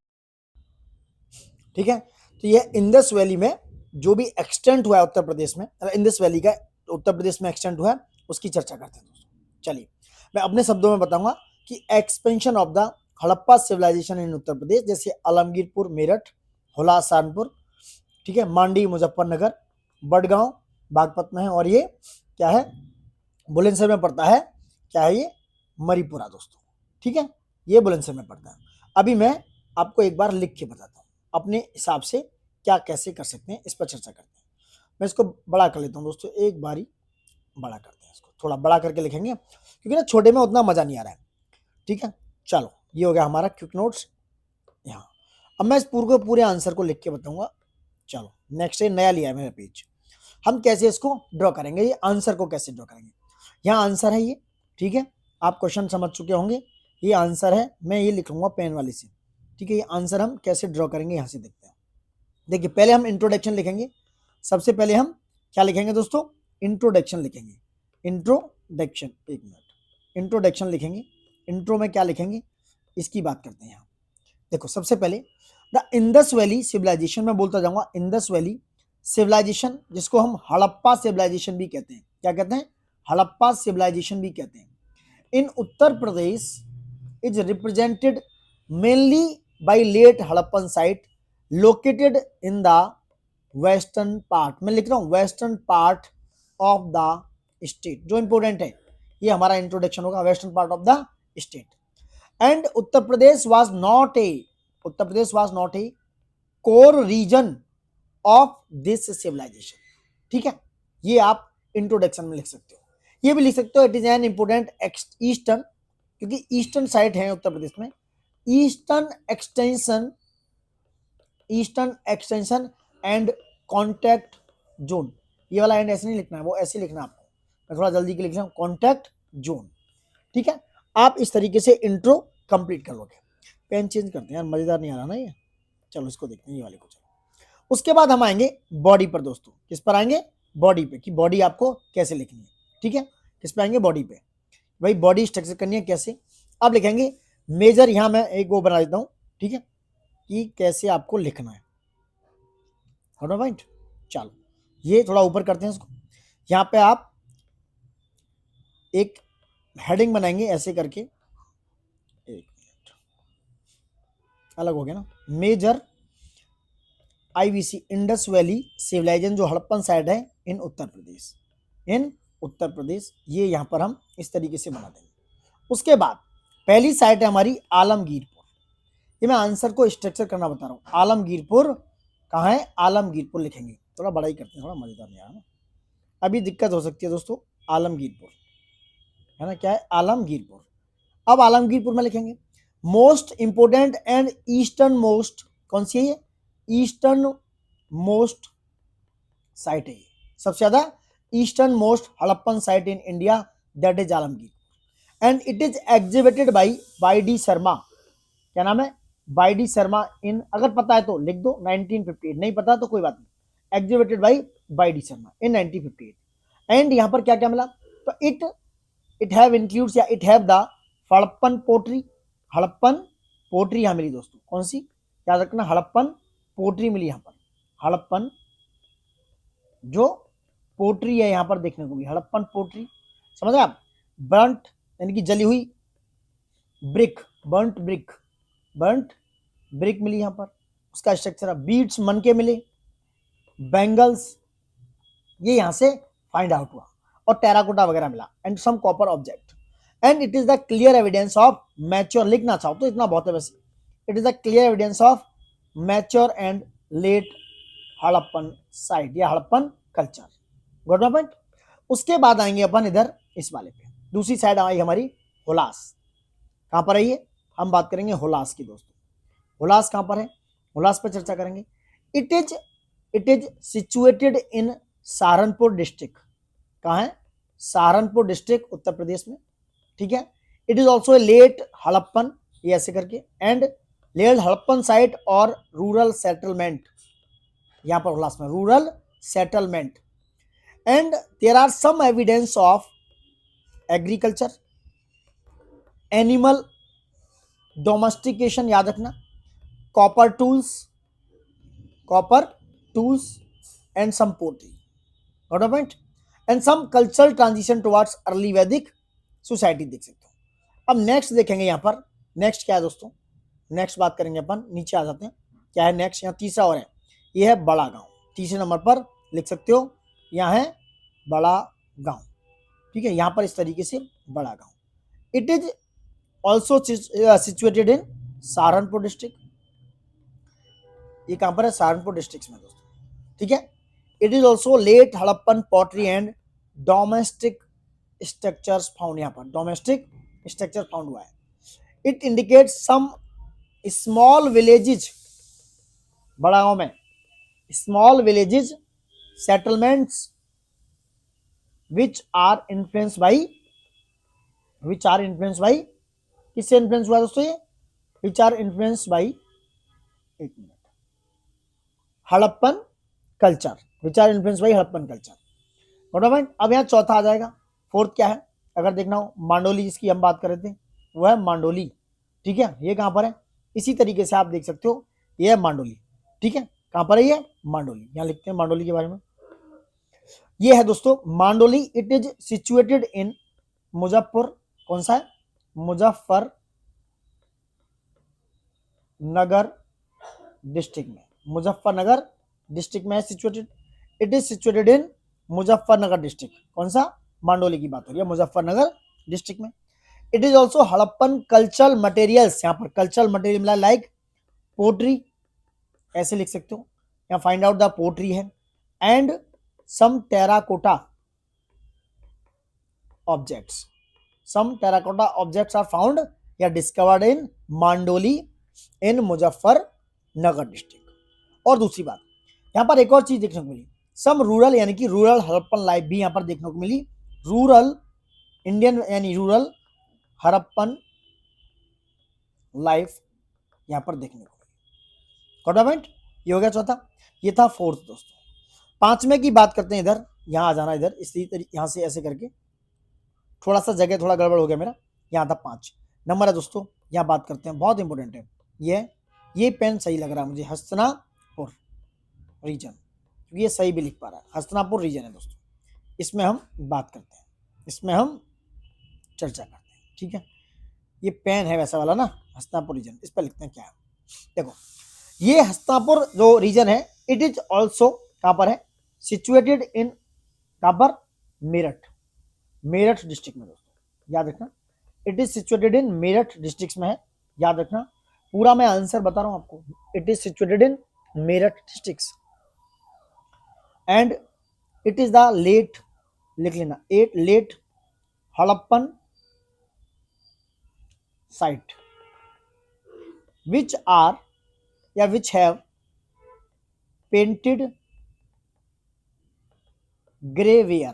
ठीक है। तो ये इंडस वैली में जो भी एक्सटेंट हुआ है उत्तर प्रदेश में, इंडस वैली का उत्तर प्रदेश में एक्सटेंट हुआ है उसकी चर्चा करते हैं दोस्तों। चलिए मैं अपने शब्दों में बताऊंगा कि expansion of the Harappa civilisation in Uttar Pradesh, जैसे आलमगीरपुर, मेरठ, होला, सहारनपुर, ठीक है, मांडी, मुजफ्फरनगर, बड़गांव बागपत में है, और ये क्या है बुलंदशहर में पड़ता है। क्या है ये? मरीपुरा दोस्तों। ठीक है, ये बुलंदशहर में पड़ता है। अभी मैं आपको एक बार लिख के बताता हूँ अपने हिसाब से क्या कैसे कर सकते हैं, इस पर चर्चा करते हैं। मैं इसको बड़ा कर लेता हूँ दोस्तों, एक बारी बड़ा करते हैं इसको, थोड़ा बड़ा करके लिखेंगे क्योंकि ना छोटे में उतना मजा नहीं आ रहा है। ठीक है, चलो ये हो गया हमारा क्विक नोट्स यहाँ। अब मैं इस पूरे आंसर को लिख के बताऊंगा। चलो नेक्स्ट है, नया लिया है मेरा पेज। हम कैसे इसको ड्रॉ करेंगे, ये आंसर को कैसे ड्रॉ करेंगे। यहाँ आंसर है ये, ठीक है, आप क्वेश्चन समझ चुके होंगे। ये आंसर है, मैं ये लिखूंगा पेन वाले से। ठीक है, ये आंसर हम कैसे ड्रॉ करेंगे यहाँ से देखते हैं। देखिए पहले हम इंट्रोडक्शन लिखेंगे। सबसे पहले हम क्या लिखेंगे दोस्तों? इंट्रोडक्शन लिखेंगे। इंट्रोडक्शन, एक मिनट, इंट्रोडक्शन लिखेंगे। इंट्रो में क्या लिखेंगे इसकी बात करते हैं यहाँ। देखो सबसे पहले द इंडस वैली सिविलाइजेशन, मैं बोलता जाऊंगा इंडस वैली सिविलाइजेशन, जिसको हम हड़प्पा सिविलाइजेशन भी कहते हैं। क्या कहते हैं? हड़प्पा सिविलाइजेशन भी कहते हैं। In Uttar Pradesh is represented mainly by late Harappan site located in the western part. मैं लिख रहा हूं western part of the state, जो इंपोर्टेंट है। ये हमारा इंट्रोडक्शन होगा, western part of the state. And Uttar Pradesh was not a core region of this civilisation. ठीक है, ये आप इंट्रोडक्शन में लिख सकते हो। ये भी लिख सकते हो it is an important eastern, क्योंकि ईस्टर्न साइट है उत्तर प्रदेश में, eastern extension and contact zone. ये वाला एंड ऐसे नहीं लिखना है, वो ऐसे लिखना है आपको। मैं थोड़ा जल्दी के लिख रहा हूँ, कॉन्टैक्ट जोन। ठीक है, आप इस तरीके से इंट्रो कंप्लीट कर लोगे। पेन चेंज करते हैं यार, मजेदार नहीं आ रहा ना ये। चलो इसको देखते हैं, ये वाले को। चलो उसके बाद हम आएंगे बॉडी पर दोस्तों। किस पर आएंगे? बॉडी पे, कि बॉडी आपको कैसे लिखनी है। ठीक है, किस पे आएंगे? बॉडी पे। भाई बॉडी स्ट्रक्चर करनी है कैसे? अब लिखेंगे मेजर, यहां मैं एक वो बना देता हूं, ठीक है, कि कैसे आपको लिखना है। पॉइंट। चलो ये थोड़ा ऊपर करते हैं इसको। यहां पे आप एक हेडिंग बनाएंगे ऐसे करके, एक मिनट, अलग हो गया ना। Major IVC, Indus valley civilization, जो हड़प्पन साइट है इन उत्तर प्रदेश, इन उत्तर प्रदेश, ये यहां पर हम इस तरीके से बना देंगे। उसके बाद पहली साइट है हमारी आलमगीरपुर। ये मैं आंसर को स्ट्रक्चर करना बता रहा हूं। आलमगीरपुर कहाँ है? आलमगीरपुर लिखेंगे, थोड़ा बड़ा ही करते हैं, थोड़ा मजेदार नहीं आया ना, अभी दिक्कत हो सकती है दोस्तों। आलमगीरपुर है ना, क्या है? आलमगीरपुर। अब आलमगीरपुर में लिखेंगे most important and eastern most, कौन सी है ये? ईस्टर्न मोस्ट साइट है ये, सबसे ज्यादा eastern most Harappan site in India, that is Alamgir. And it is exhibited by D Sharma. क्या नाम है? बाई डी शर्मा इन, अगर पता है तो लिख दो 1958, नहीं पता तो कोई बात नहीं। Exhibited by D Sharma in 1958। And यहां पर क्या क्या मिला? तो इट हैव इंक्लूड्स, या it have the Harappan pottery. Harappan pottery यहां मिली दोस्तों, कौन सी? याद रखना, हड़प्पन पोट्री मिली यहां पर। हड़प्पन जो पोट्री है यहां पर देखने को मिली, हड़प्पन पोट्री, समझ आप? बर्ंट यानी कि जली हुई ब्रिक, बर्ंट ब्रिक मिली यहां पर, उसका स्ट्रक्चर। बीड्स, मन के मिले, बैंगल्स, ये यहां से फाइंड आउट हुआ, और टेराकोटा वगैरह मिला, and some copper object. And it is the clear evidence of mature, लिखना चाहो तो इतना बहुत है वैसे। It is the clear evidence of mature and late Harappan site या Harappan culture. Got my point? उसके बाद आएंगे अपन इधर इस वाले पे, दूसरी साइड आई हमारी हुलास। कहां पर है ये? हम बात करेंगे हुलास की दोस्तों। हुलास कहां पर है? हुलास पर चर्चा करेंगे। It is situated in Saharanpur district. कहां है? सहारनपुर डिस्ट्रिक्ट, उत्तर प्रदेश में। ठीक है, it is also a late Harappan, ये ऐसे करके, एंड लेट हड़प्पन साइट और रूरल सेटलमेंट, यहां पर हुलास में rural settlement. And there are some evidence of agriculture, animal domestication, याद रखना, copper tools and some pottery. Got a point? And some cultural transition towards early Vedic society, देख सकते हो। अब नेक्स्ट देखेंगे यहां पर, नेक्स्ट क्या है दोस्तों? नेक्स्ट बात करेंगे अपन, नीचे आ जाते हैं, क्या है नेक्स्ट? यहाँ तीसरा और है, ये है बड़ा गांव। तीसरे नंबर पर लिख सकते हो, यहाँ है बड़ा गांव। ठीक है, यहां पर इस तरीके से बड़ा गांव। It is also situated in Saharanpur district. ये कहां पर है? सहारनपुर डिस्ट्रिक्ट में दोस्तों। ठीक है, it is also late Harappan pottery and domestic structures found, यहां पर डोमेस्टिक स्ट्रक्चर फाउंड हुआ है। It indicates some small villages, बड़ा गांव में small villages settlements which are influence by, किससे इन्फ्लुएंस हुआ दोस्तों ये? विच आर इन्फ्लुएंस बाई, एक minute, Harappan culture, which are influence by Harappan culture. अब यहाँ चौथा आ जाएगा। फोर्थ क्या है अगर देखना हो? मांडोली, जिसकी हम बात कर रहे थे, वो है मांडोली। ठीक है, ये कहां पर है? इसी तरीके से आप देख सकते हो, ये है मांडोली। ठीक है, कहां पर है ये? मांडोली। यहां लिखते हैं मांडोली के बारे में, ये है दोस्तों Mandoli. It is situated in Muzaffar, कौन सा है? मुजफ्फर नगर डिस्ट्रिक्ट में, मुजफ्फरनगर डिस्ट्रिक्ट में है situated. It is situated in Muzaffarnagar district, कौन सा? मांडोली की बात हो रही है, मुजफ्फरनगर डिस्ट्रिक्ट में। It is also Harappan cultural materials, यहाँ पर कल्चरल मटेरियल मिला, लाइक पोट्री, ऐसे लिख सकते हो, यहाँ फाइंड आउट द पोट्री है, and some terracotta objects, some terracotta objects are found या discovered in Mandoli in Muzaffarnagar district. और दूसरी बात, यहाँ पर एक और चीज देखने को मिली, सम रूरल यानी कि रूरल हड़प्पन लाइफ भी यहाँ पर देखने को मिली। रूरल इंडियन यानी रूरल हड़प्पन लाइफ यहाँ पर देखने को मिली। गॉट। ये हो गया चौथा, ये था फोर्थ दोस्तों। पांचवें की बात करते हैं, इधर यहाँ आ जाना, इधर इसी तरीके यहाँ से ऐसे करके, थोड़ा सा जगह थोड़ा गड़बड़ हो गया मेरा, यहाँ था 5 नंबर है दोस्तों। यहाँ बात करते हैं, बहुत इंपॉर्टेंट है ये पेन सही लग रहा है मुझे, हस्तिनापुर रीजन, क्योंकि ये सही भी लिख पा रहा है, हस्तिनापुर रीजन है दोस्तों। इसमें हम बात करते हैं, इसमें हम चर्चा करते हैं, ठीक है। ये पेन है वैसा वाला ना, हस्तिनापुर रीजन, इस पर लिखते हैं क्या है। देखो ये हस्तिनापुर जो रीजन है, इट इज ऑल्सो कहां पर है, सिचुएटेड इन कहां पर, मेरठ, मेरठ डिस्ट्रिक्ट में दोस्तों, याद रखना। It is situated in Meerut district में है, याद रखना। पूरा मैं आंसर बता रहा हूं आपको, it is situated in Meerut district and it is the late, लिख लेना, late Harappan site which are या which have painted grey ware,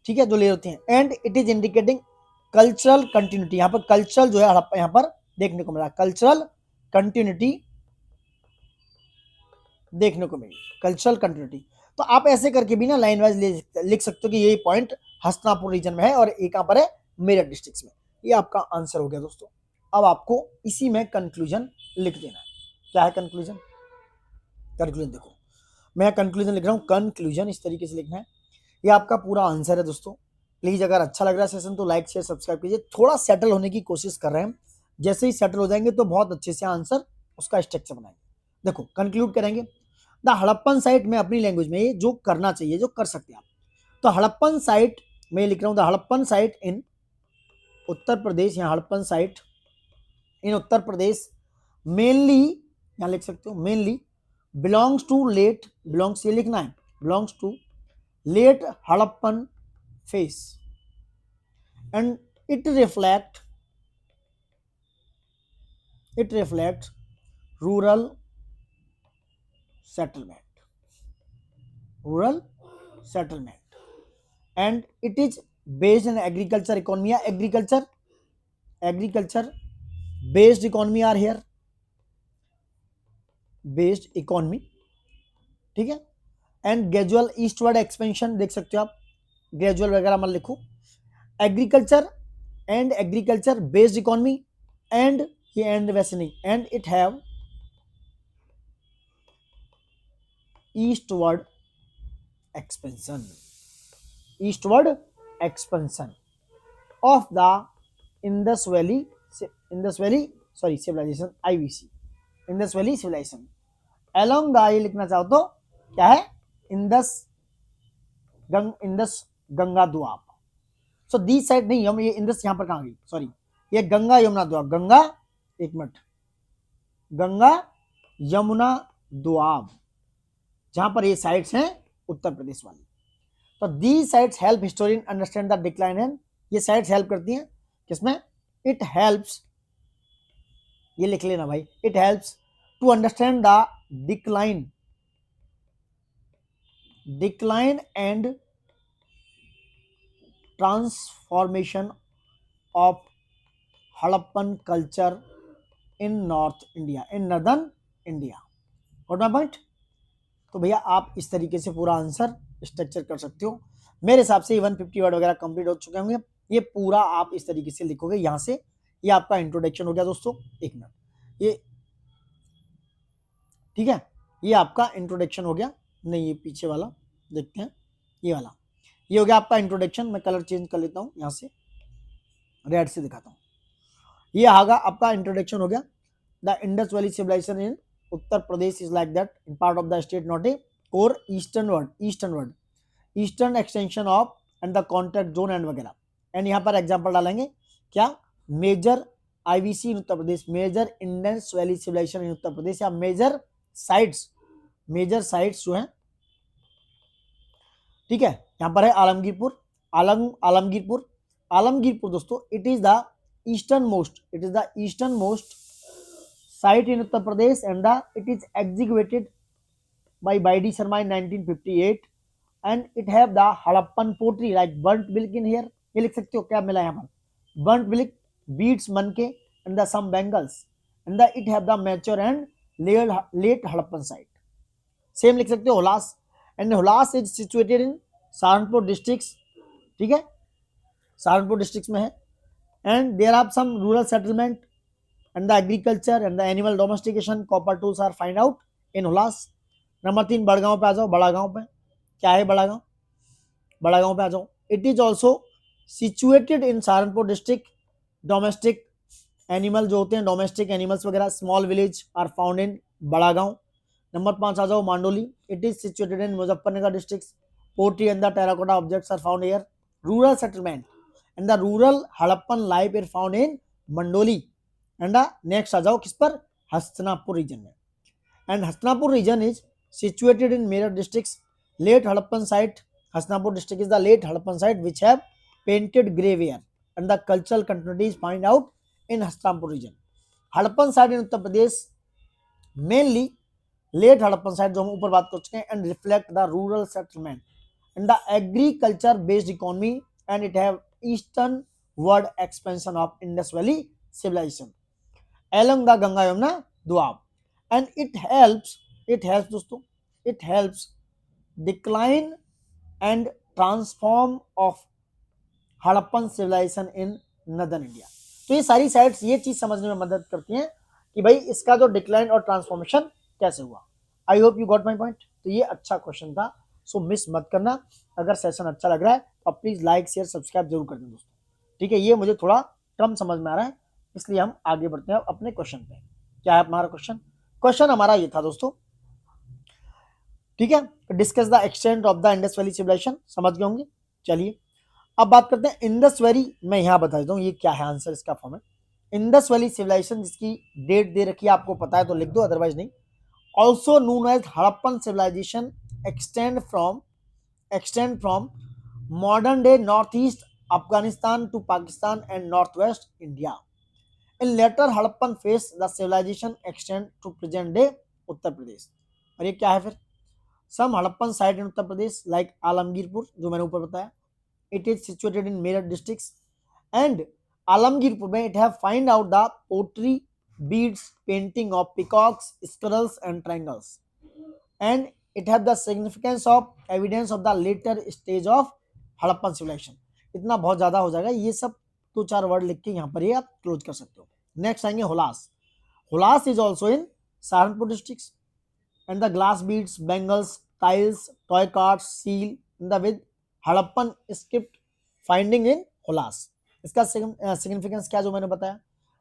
ठीक है, जो ले होते हैं। And it is indicating cultural continuity, यहाँ पर कल्चरल जो है हड़प्पा यहाँ पर देखने को मिला, कल्चरल कंटिन्यूटी देखने को मिली, कल्चरल कंटिन्यूटी। तो आप ऐसे करके भी ना लाइन वाइज लिख सकते हो कि ये पॉइंट हस्तिनापुर रीजन में है और एक यहाँ पर है मेरठ डिस्ट्रिक्ट में। ये आपका आंसर हो गया दोस्तों। अब आपको इसी में कंक्लूजन लिख देना है। क्या है कंक्लूजन? कंक्लूजन देखो, मैं कंक्लूजन लिख रहा हूँ, कंक्लूजन इस तरीके से लिखना है। ये आपका पूरा आंसर है दोस्तों। प्लीज अगर अच्छा लग रहा है सेशन तो लाइक शेयर सब्सक्राइब कीजिए। थोड़ा सेटल होने की कोशिश कर रहे हैं, जैसे ही सेटल हो जाएंगे तो बहुत अच्छे से आंसर उसका स्ट्रक्चर बनाएंगे। देखो कंक्लूड करेंगे, द हड़प्पन साइट में अपनी लैंग्वेज में ये जो करना चाहिए, जो कर सकते हैं आप, तो हड़प्पन साइट में लिख रहा हूँ, the Harappan site in Uttar Pradesh, यहाँ Harappan site in Uttar Pradesh mainly, यहाँ लिख सकते हो mainly belongs to late, belongs ये लिखना है, belongs to late Harappan phase and it reflects rural settlement and it is based on agriculture economy, agriculture based economy are here, based economy, ठीक है। And gradual eastward expansion देख सकते हो आप, gradual वगैरह मत लिखो, agriculture and agriculture based economy and ये एंड वैसे नहीं, and it have eastward expansion, eastward expansion of the Indus valley sorry civilization, IVC Indus valley civilization along the, ये लिखना चाहो तो क्या है, Indus Ganga Doab. So the side नहीं, हम ये इंडस यहां पर कहां गई, सॉरी ये गंगा यमुना दुआब, गंगा एक मिनट, गंगा यमुना दुआब, जहां पर ये साइट्स हैं उत्तर प्रदेश वाली। तो the sites help historian understand the decline and, ये साइट्स हेल्प करती हैं किसमें, इट हेल्प्स, ये लिख लेना भाई, it helps to understand the decline and transformation of Harappan culture in north India, in northern India. Got my point? तो भैया आप इस तरीके से पूरा आंसर स्ट्रक्चर कर सकते हो। मेरे हिसाब से 150 वर्ड वगैरह कंप्लीट हो चुके होंगे। ये पूरा आप इस तरीके से लिखोगे यहाँ से। ये आपका इंट्रोडक्शन हो गया दोस्तों, एक मिनट, ये ठीक है, ये आपका इंट्रोडक्शन हो गया, नहीं ये पीछे वाला देखते हैं, ये वाला, ये हो गया आपका इंट्रोडक्शन। मैं कलर चेंज कर लेता हूँ, यहाँ से रेड से दिखाता हूँ। ये आगा आपका इंट्रोडक्शन हो गया। The Indus valley civilisation in Uttar Pradesh is like that in part of the state not a core eastern extension of and the contact zone and वगैरह। एंड यहाँ पर एग्जाम्पल डालेंगे क्या, major IVC in Uttar Pradesh, major Indus valley civilisation in Uttar Pradesh, या major sites जो हैं, ठीक है। यहाँ पर है आलमगीरपुर, आलमगीरपुर दोस्तों, it is the eastern most site in Uttar Pradesh and the it is executed by BD Sharma in 1958 and it have the Harappan pottery like burnt brick in hair, ये लिख सकते हो क्या मिला है यहाँ पर, बर्ट बिल्क, बीड्स मन के and the some bangles and the it have the mature and late Harappan site, same लिख सकते हो Hulas, and Hulas is situated in Saharanpur district, ठीक है, सहारनपुर डिस्ट्रिक्ट में है, and there are some rural settlement and the agriculture and the animal domestication copper tools are find out in Hulas. Number 3 Badgaon पे आ जाओ, बड़ा गांव पे क्या है, बड़ा गांव, बड़ा गांव पे आ जाओ, it is also situated in Saharanpur district, domestic animal जो होते हैं डोमेस्टिक एनिमल्स वगैरह small village are found in बड़ा गांव। नंबर 5 आ जाओ Mandoli, it is situated in Muzaffarnagar district, pottery and the terracotta objects are found here, rural settlement and the rural Harappan life is found in Mandoli. And next आ जाओ किस पर, Hastinapur region में, and Hastinapur region is situated in Meerut district, late Harappan site, Hastinapur district is the late Harappan site which have painted grey ware and the cultural continuities find out in Hastinapur region. Harappan site in Uttar Pradesh mainly late Harappan site जो हम ऊपर बात कर चुके हैं, and reflect the rural settlement and the agriculture based economy and it have eastern ward expansion of Indus valley civilization along the Ganga Yamuna Doab, and it helps दोस्तों, it helps decline and transform of Harappan civilization in northern India। तो ये सारी sites ये चीज समझने में मदद करती हैं कि भाई इसका जो डिक्लाइन और ट्रांसफॉर्मेशन कैसे हुआ। I hope you got my point. तो ये अच्छा क्वेश्चन था, सो मिस मत करना। अगर सेशन अच्छा लग रहा है तो प्लीज लाइक शेयर सब्सक्राइब जरूर कर दें दोस्तों, ठीक है। ये मुझे थोड़ा कम समझ में आ रहा है, इसलिए हम आगे बढ़ते हैं अपने क्वेश्चन पे। क्या है हमारा क्वेश्चन? क्वेश्चन हमारा ये था दोस्तों, ठीक है, discuss the extent of the Indus valley civilization, समझ गए होंगे। चलिए अब बात करते हैं इंडस वैली। मैं यहाँ बता देता हूँ ये क्या है, आंसर इसका फॉर्म है इंडस वैली सिविलाइजेशन, जिसकी डेट दे रखी है आपको पता है तो लिख दो, अदरवाइज नहीं। Also known as Harappan civilization extend from modern day north east Afghanistan to Pakistan and north west India. In later Harappan phase the civilization extend to present day Uttar Pradesh. और ये क्या है फिर? Some Harappan site in Uttar Pradesh like Alamgirpur जो मैंने ऊपर बताया, it is situated in Meerut districts and Alamgirpur में it have find out the pottery, beads, painting of peacocks, squirrels and triangles, and it have the significance of evidence of the later stage of Harappan civilization। इतना बहुत ज्यादा हो जाएगा, ये सब 2-4 word लिख के यहाँ पर ये आप क्लोज कर सकते हो। नेक्स्ट आएंगे Hulas. Hulas is also in Saharanpur district and the glass beads, bangles, tiles, toy cards, seal in the with Harappan script finding in Hulas. इसका सिग्निफिकेंस क्या जो मैंने बताया,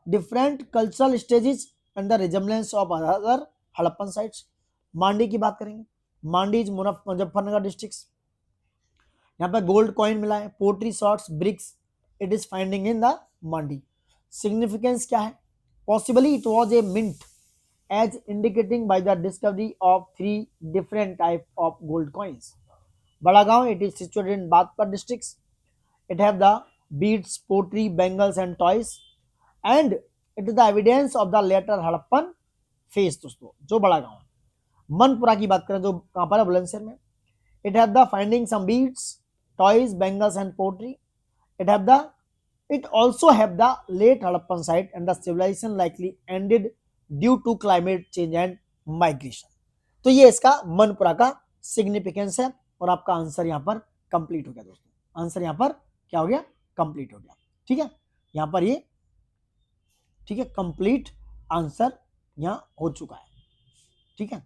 different cultural stages and the resemblance of other Harappan sites. Mandi की बात करेंगे, मांडी इज मुजफ्फरनगर डिस्ट्रिक्ट, यहाँ पे गोल्ड कॉइन मिला है, pottery shorts, bricks, it is finding in the Mandi. Significance क्या है, possibly it was a mint as indicating by the discovery of 3 different type of gold coins. Badagaon it is situated in Baghpat district, it have the beads, pottery, bangles and toys and it is the evidence of the later Harappan phase. दोस्तों जो बड़ा गांव है। मनपुरा की बात करें जो कहां पर है, बुलंदशहर में, it have the finding some beads, toys, bangles and pottery, it also have the late Harappan site and the civilization likely ended due to climate change and migration। तो ये इसका मनपुरा का सिग्निफिकेंस है और आपका आंसर यहाँ पर कंप्लीट हो गया दोस्तों। आंसर यहाँ पर क्या हो गया, कंप्लीट हो गया, ठीक है। यहाँ पर ये ठीक है कंप्लीट आंसर यहाँ हो चुका है, ठीक है,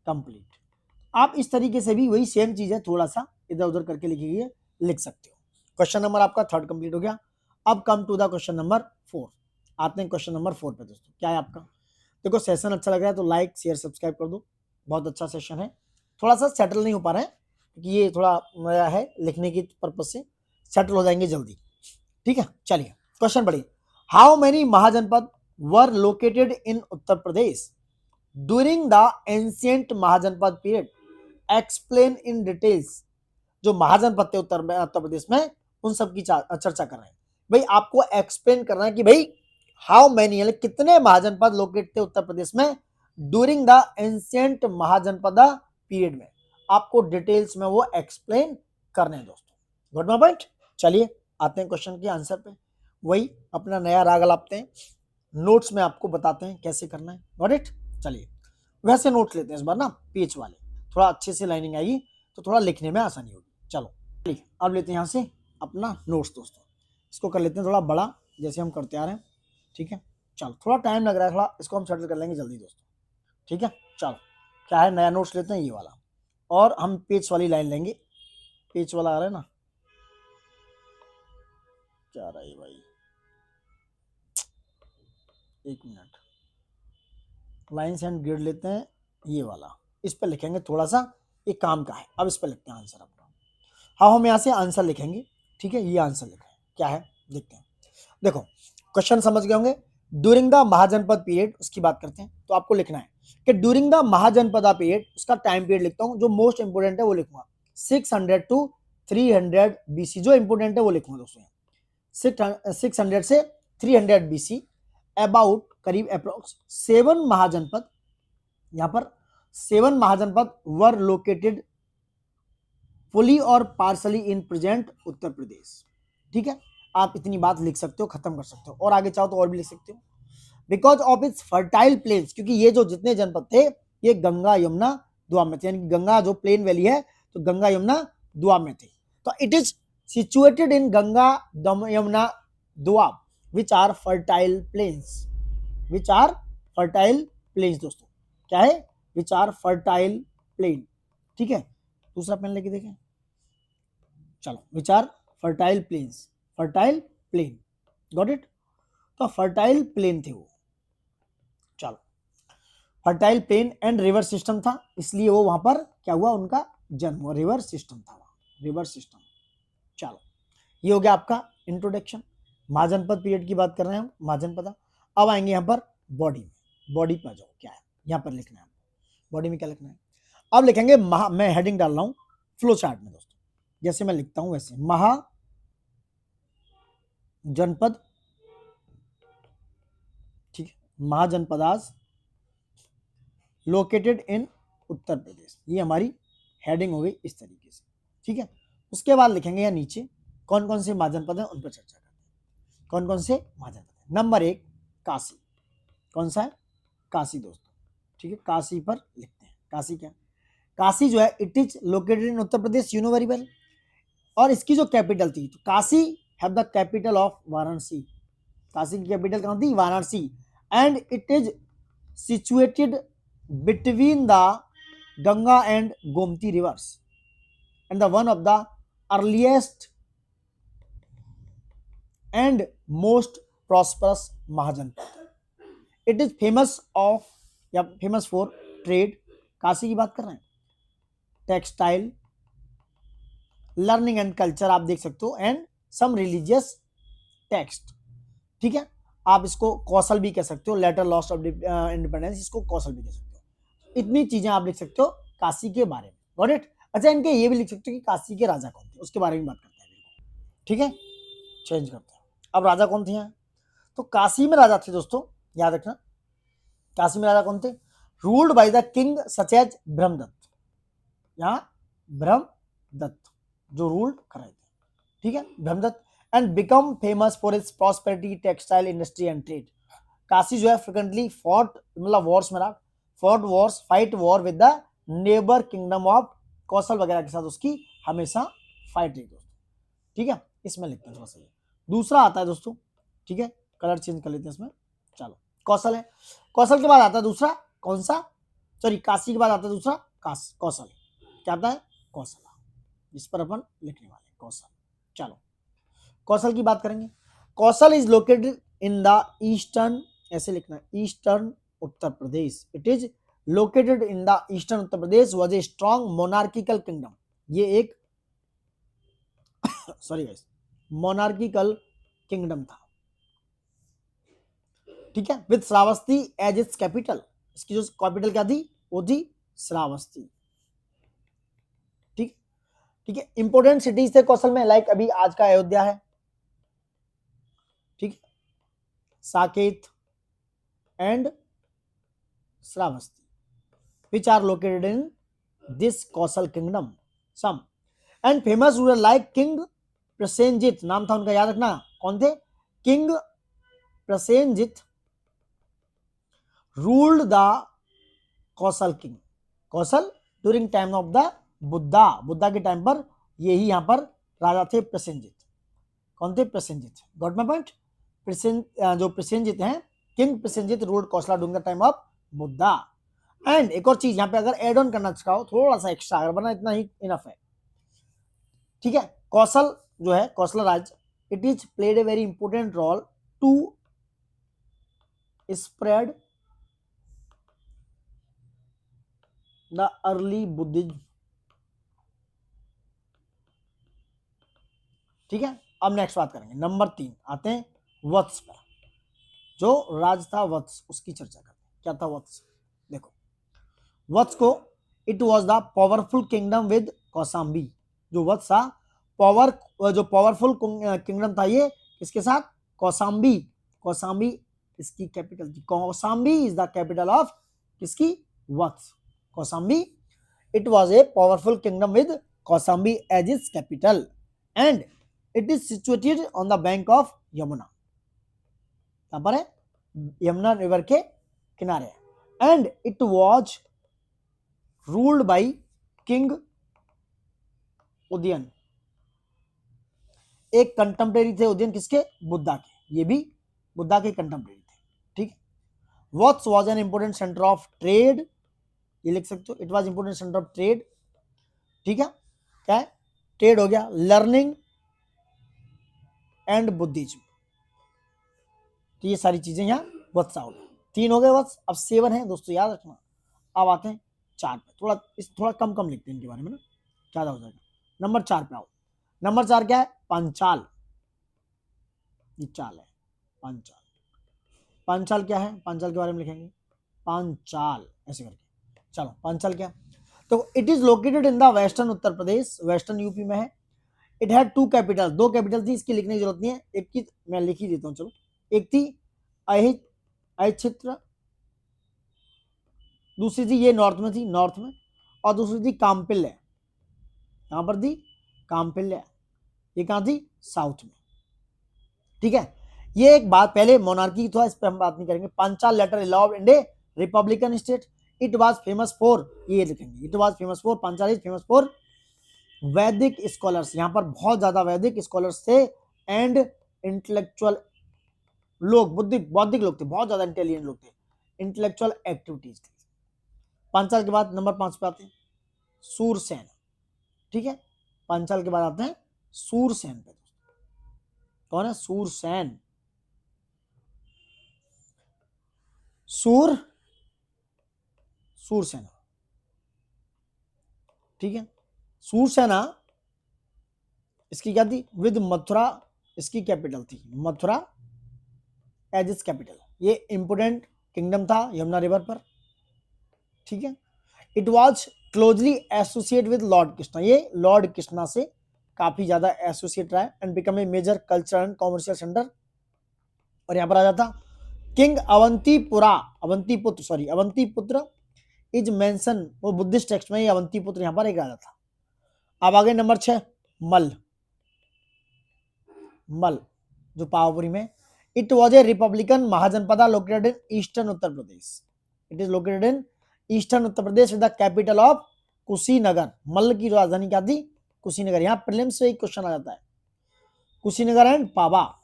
कंप्लीट। आप इस तरीके से भी वही सेम चीज है, थोड़ा सा इधर उधर करके लिखिए, लिख सकते हो। क्वेश्चन नंबर आपका 3 कंप्लीट हो गया। अब come to the question number 4। आते हैं क्वेश्चन नंबर 4 पे दोस्तों। क्या है आपका, देखो सेशन अच्छा लग रहा है तो लाइक शेयर सब्सक्राइब कर दो, बहुत अच्छा सेशन है। थोड़ा सा सेटल नहीं हो पा रहा है क्योंकि ये थोड़ा नया है, लिखने की पर्पज से सेटल हो जाएंगे जल्दी, ठीक है। चलिए क्वेश्चन पढ़िए। How many mahajanapada were located in Uttar Pradesh during the ancient mahajanapada period, explain in details. जो महाजनपद थे उत्तर प्रदेश में उन सब की चर्चा कर रहे हैं भाई, आपको एक्सप्लेन करना है कि भाई हाउ मेनी यानी कितने महाजनपद लोकेट थे उत्तर प्रदेश में during the ancient mahajanapada period में। आपको डिटेल्स में वो एक्सप्लेन करने हैं दोस्तों। Good my point. चलिए आते हैं क्वेश्चन के आंसर पे। वही अपना नया राग लाते हैं, नोट्स में आपको बताते हैं कैसे करना है। Got it. चलिए वैसे नोट्स लेते हैं इस बार ना, पेज वाले, थोड़ा अच्छे से लाइनिंग आएगी तो थोड़ा लिखने में आसानी होगी। चलो चलिए अब लेते हैं यहाँ से अपना नोट्स दोस्तों। इसको कर लेते हैं थोड़ा बड़ा, जैसे हम करते आ रहे हैं। ठीक है, चलो थोड़ा टाइम लग रहा है, थोड़ा इसको हम सेटल कर लेंगे जल्दी दोस्तों। ठीक है, चलो क्या है, नया नोट्स लेते हैं ये वाला, और हम पेज वाली लाइन लेंगे। पेज वाला आ रहा है ना, क्या आ रहा है भाई, एक मिनट, लाइन्स एंड ग्रिड लेते हैं ये वाला, इस पर लिखेंगे थोड़ा सा, ये काम का है। अब इस पर लिखते हैं आंसर अपना। हाँ हम यहाँ से आंसर लिखेंगे। ठीक है, ये आंसर लिखें, क्या है देखते हैं। देखो क्वेश्चन समझ गए होंगे, ड्यूरिंग द महाजनपद पीरियड, उसकी बात करते हैं। तो आपको लिखना है कि ड्यूरिंग द महाजनपदा पीरियड, उसका टाइम पीरियड लिखता हूँ, जो मोस्ट इंपोर्टेंट है वो लिखूंगा 600 टू 300 BC, जो इंपोर्टेंट है वो लिखूंगा दोस्तों। 600 से 300 BC, अबाउट करीब अप्रोक्स 7 महाजनपद, यहाँ पर 7 महाजनपद वर लोकेटेड फुली और पार्सली इन प्रेजेंट उत्तर प्रदेश। ठीक है, आप इतनी बात लिख सकते हो, खत्म कर सकते हो, और आगे चाहो तो और भी लिख सकते हो। Because of its fertile planes, क्योंकि ये जो जितने जनपद थे ये गंगा यमुना दुआब में थे, यानी गंगा जो प्लेन वैली है तो गंगा यमुना दुआब में थे। तो it is situated in Ganga Yamuna Doab which are fertile plains, which are fertile plains दोस्तों, क्या है, विच आर फर्टाइल प्लेन। ठीक है, दूसरा पेन लेके देखें, चलो which are fertile plains, fertile plain, got it. तो फर्टाइल प्लेन थे वो। चलो fertile plain and river system था, इसलिए वो वहां पर क्या हुआ, उनका जन्म, रिवर सिस्टम था वहां, रिवर सिस्टम। चलो ये हो गया आपका इंट्रोडक्शन। महाजनपद पीरियड की बात कर रहे हैं हम, महाजनपदा। अब आएंगे यहाँ पर बॉडी में, बॉडी पर जाओ, क्या है यहाँ पर लिखना है, बॉडी में क्या लिखना है। अब लिखेंगे मैं हेडिंग डाल रहा हूं फ्लो चार्ट में दोस्तों, जैसे मैं लिखता हूं वैसे, महाजनपद। ठीक है, महाजनपदास लोकेटेड इन उत्तर प्रदेश, ये हमारी हेडिंग हो गई इस तरीके से। ठीक है, उसके बाद लिखेंगे यहाँ नीचे कौन कौन से महाजनपद हैं उन पर चर्चा करते हैं। कौन कौन से महाजनपद हैं, नंबर 1 काशी, कौन सा है, काशी दोस्तों। ठीक है, काशी पर लिखते हैं, काशी क्या, काशी जो है it is located in Uttar Pradesh, you know very well. और इसकी जो कैपिटल थी, तो Kashi have the capital of Varanasi, Kashi की कैपिटल कहाँ थी, Varanasi. And it is situated between the Ganga and Gomti rivers, and the one of the earliest and most prosperous Mahajanpad. It is famous for trade, Kashi की बात कर रहे हैं, टेक्सटाइल, लर्निंग एंड कल्चर आप देख सकते हो, एंड सम रिलीजियस टेक्स्ट। ठीक है, आप इसको कौशल भी कह सकते हो, लेटर लॉस्ट ऑफ इंडिपेंडेंस, इसको कौशल भी कह सकते हो। इतनी चीजें आप लिख सकते हो काशी के बारे में, गॉट इट। अच्छा इनके ये भी लिख सकते हो कि काशी के राजा कौन थे, उसके बारे में बात करते हैं। ठीक है, चेंज करते हैं, अब राजा कौन थे यहाँ, तो काशी में राजा थे दोस्तों, याद रखना, काशी में राजा कौन थे, ruled by the king such as Brahmadatta, यहाँ ब्रह्मदत्त जो रूल कर रहे थे। ठीक है, Brahmadatta. And become famous for its prosperity, textile industry and trade. Kashi जो है फ्रिक्वेंटली फॉट, मतलब वॉर्स में रहा, fight war with the neighbour kingdom of, Kosala वगैरह के साथ उसकी हमेशा फाइट रही दोस्तों। ठीक है, इसमें लिखते हैं थोड़ा सा। दूसरा आता है दोस्तों, ठीक है, कलर चेंज कर लेते हैं इसमें। चलो कौशल है, कौशल के बाद आता है दूसरा कौन सा, सॉरी काशी के बाद आता है दूसरा कौशल, क्या आता है, कौशल, इस पर अपन लिखने वाले कौशल। चलो कौशल की बात करेंगे। Kosala is located in the eastern, ऐसे लिखना है, eastern Uttar Pradesh. It is located in the eastern Uttar Pradesh, was a strong monarchical kingdom, ये एक सॉरी गाइस, मोनार्किकल किंगडम था। ठीक है, with Shravasti as its capital, इसकी जो कैपिटल क्या थी, वो थी श्रावस्ती। ठीक, ठीक है, इंपोर्टेंट सिटीज थे कौशल में, लाइक अभी आज का अयोध्या है, ठीक, Saket and Shravasti, which are located in this Kaushal kingdom some and famous ruler like king Prasenjit, नाम था उनका, याद रखना कौन थे, king Prasenjit ruled the Kaushal king, Kaushal during time of the Buddha, Buddha के टाइम पर यही यहां पर राजा थे प्रसेनजित। कौन थे, प्रसेनजित। Got my point. जो प्रसेनजित हैं, king Prasenjit ruled Kosala during the time of Buddha. And एक और चीज यहां पे अगर एड ऑन करना चाहो थोड़ा सा एक्स्ट्रा, अगर बना इतना ही इनफ है, ठीक है। कौशल जो है, कौशला राज, it is played a very important role to spread the early Buddhism, ठीक है। अब नेक्स्ट बात करेंगे, नंबर 3 आते हैं वत्स पर। जो राज था वत्स, उसकी चर्चा करते हैं। क्या था वत्स, देखो वत्स को, it was the powerful kingdom with Kaushambi. जो वत्स था, जो पावरफुल किंगडम था, ये किसके साथ, कौसाम्बी। कौसाम्बी इसकी कैपिटल थी, Kaushambi is the capital of किसकी, Vatsa, Kaushambi. It was a powerful kingdom with Kaushambi as its capital and it is situated on the bank of Yamuna. यहां पर है, यमुना रिवर के किनारे है। And it was ruled by king Udayana, एक कंटेम्परेरी थे उदयन, किसके, बुद्धा के, ये भी बुद्धा के कंटेम्परेरी थे, ठीक है। Vatsa was an important centre of trade, ये लिख सकते हो, it was important centre of trade, ठीक है। क्या है, ट्रेड हो गया, लर्निंग एंड बुद्धिज्म, तो ये सारी चीजें यहाँ वत्स हो गए। 3 हो गए वत्स, अब 7 है दोस्तों, याद रखना। अब आते हैं 4 पे, थोड़ा कम लिखते हैं इनके बारे में ना, ज्यादा हो जाएगा। नंबर 4 पे आओ। नंबर 4 क्या है, पांचाल, ये चाल है पांचाल। पांचाल क्या है, पांचाल के बारे में लिखेंगे, पांचाल ऐसे करके। चलो पांचाल क्या, तो it is located in the western Uttar Pradesh, western UP में है। इट हैड 2 कैपिटल, 2 कैपिटल थी, इसकी लिखने की जरूरत नहीं है, एक की मैं लिख ही देता हूँ, चलो। एक थी अहिच्छित्र, दूसरी थी, ये नॉर्थ में थी, नॉर्थ में, और दूसरी थी काम्पिल्य, कहां पर थी, काम्पिल्य, ये कहां थी, साउथ में, ठीक है। ये एक बात, पहले मोनार्की था, इस पर हम बात नहीं करेंगे। Panchal later allowed in a republican state, it was famous for, ये लिखेंगे, it was famous for, Panchal is famous for Vedic scholars, यहां पर बहुत ज्यादा वैदिक स्कॉलर्स थे, एंड इंटेलेक्चुअल लोग, बौद्धिक लोग थे, बहुत ज्यादा इंटेलिजेंट लोग थे, इंटेलेक्चुअल एक्टिविटीज थी। पांचाल के बाद नंबर 5 पे आते हैं सूरसेन, ठीक है। पांचाल के बाद आते हैं सूरसेन पे, कौन है, सूरसेन, सूरसेना, ठीक है। सूरसेना इसकी क्या थी, विद मथुरा, इसकी कैपिटल थी, मथुरा एज इट्स कैपिटल। ये इंपोर्टेंट किंगडम था यमुना रिवर पर, ठीक है। It was closely associate with lord Krishna, ये लॉर्ड कृष्णा से काफी ज्यादा एसोसिएट रहा है, and become a major cultural and commercial centre. और यहां पर आ जाता किंग अवंतीपुत्र इज मेंशन, वो बुद्धिस्ट टेक्स्ट में अवंतीपुत्र यहां पर एक राजा था। अब आगे नंबर 6 मल, जो पावापुरी में। It was a republican mahajanapada located in eastern Uttar Pradesh, it is located in eastern Uttar Pradesh with the capital of Kushinagar. Malla की राजधानी क्या थी, कुशीनगर। यहां प्रीलिम्स से एक क्वेश्चन आ जाता है, Kushinagar and Pava.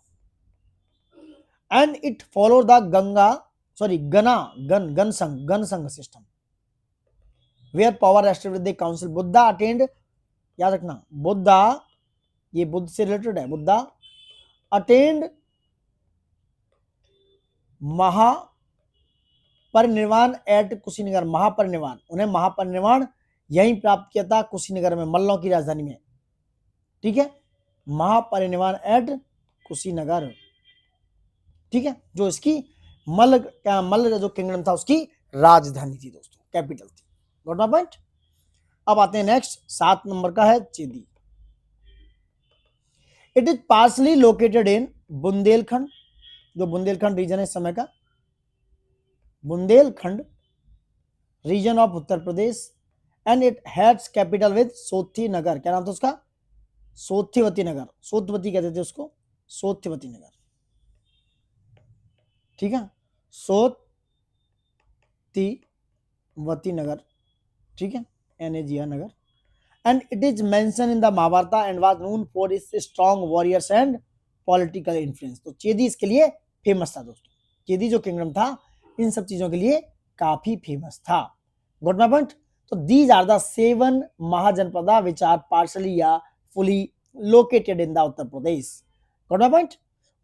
And it follow the gana sangha system where power rested with the council. Buddha attend, याद रखना, बुद्धा, ये बुद्ध से रिलेटेड है, बुद्धा अटेंड महापरिनिर्वाण एट कुशीनगर, महापरिनिर्वाण, उन्हें महापरिनिर्वाण यहीं प्राप्त किया था, कुशीनगर में, मल्लों की राजधानी में, ठीक है। महापरिनिर्वाण एट कुशीनगर, ठीक है, जो इसकी मल्ल जो किंगडम था उसकी राजधानी थी दोस्तों, कैपिटल थी। Got my point. अब आते हैं नेक्स्ट, 7 नंबर का है Chedi. It is partly located in Bundelkhand, जो बुंदेलखंड रीजन है इस समय का, Bundelkhand region of Uttar Pradesh, and it heads capital with Sothi Nagar, क्या नाम था उसका, सोथीवती नगर, सोथवती कहते थे उसको, सोथीवती नगर, ठीक है, सोथीवती नगर, ठीक है, NAGR Nagar. And it is mention in the Mahabharata and was known for its strong warriors and political influence. तो चेदी इसके लिए फेमस था दोस्तों, चेदी जो किंगडम था इन सब चीजों के लिए काफी फेमस था। Got my point. तो these are the 7 mahajanapada which are partially या fully located in the Uttar Pradesh. Got my point.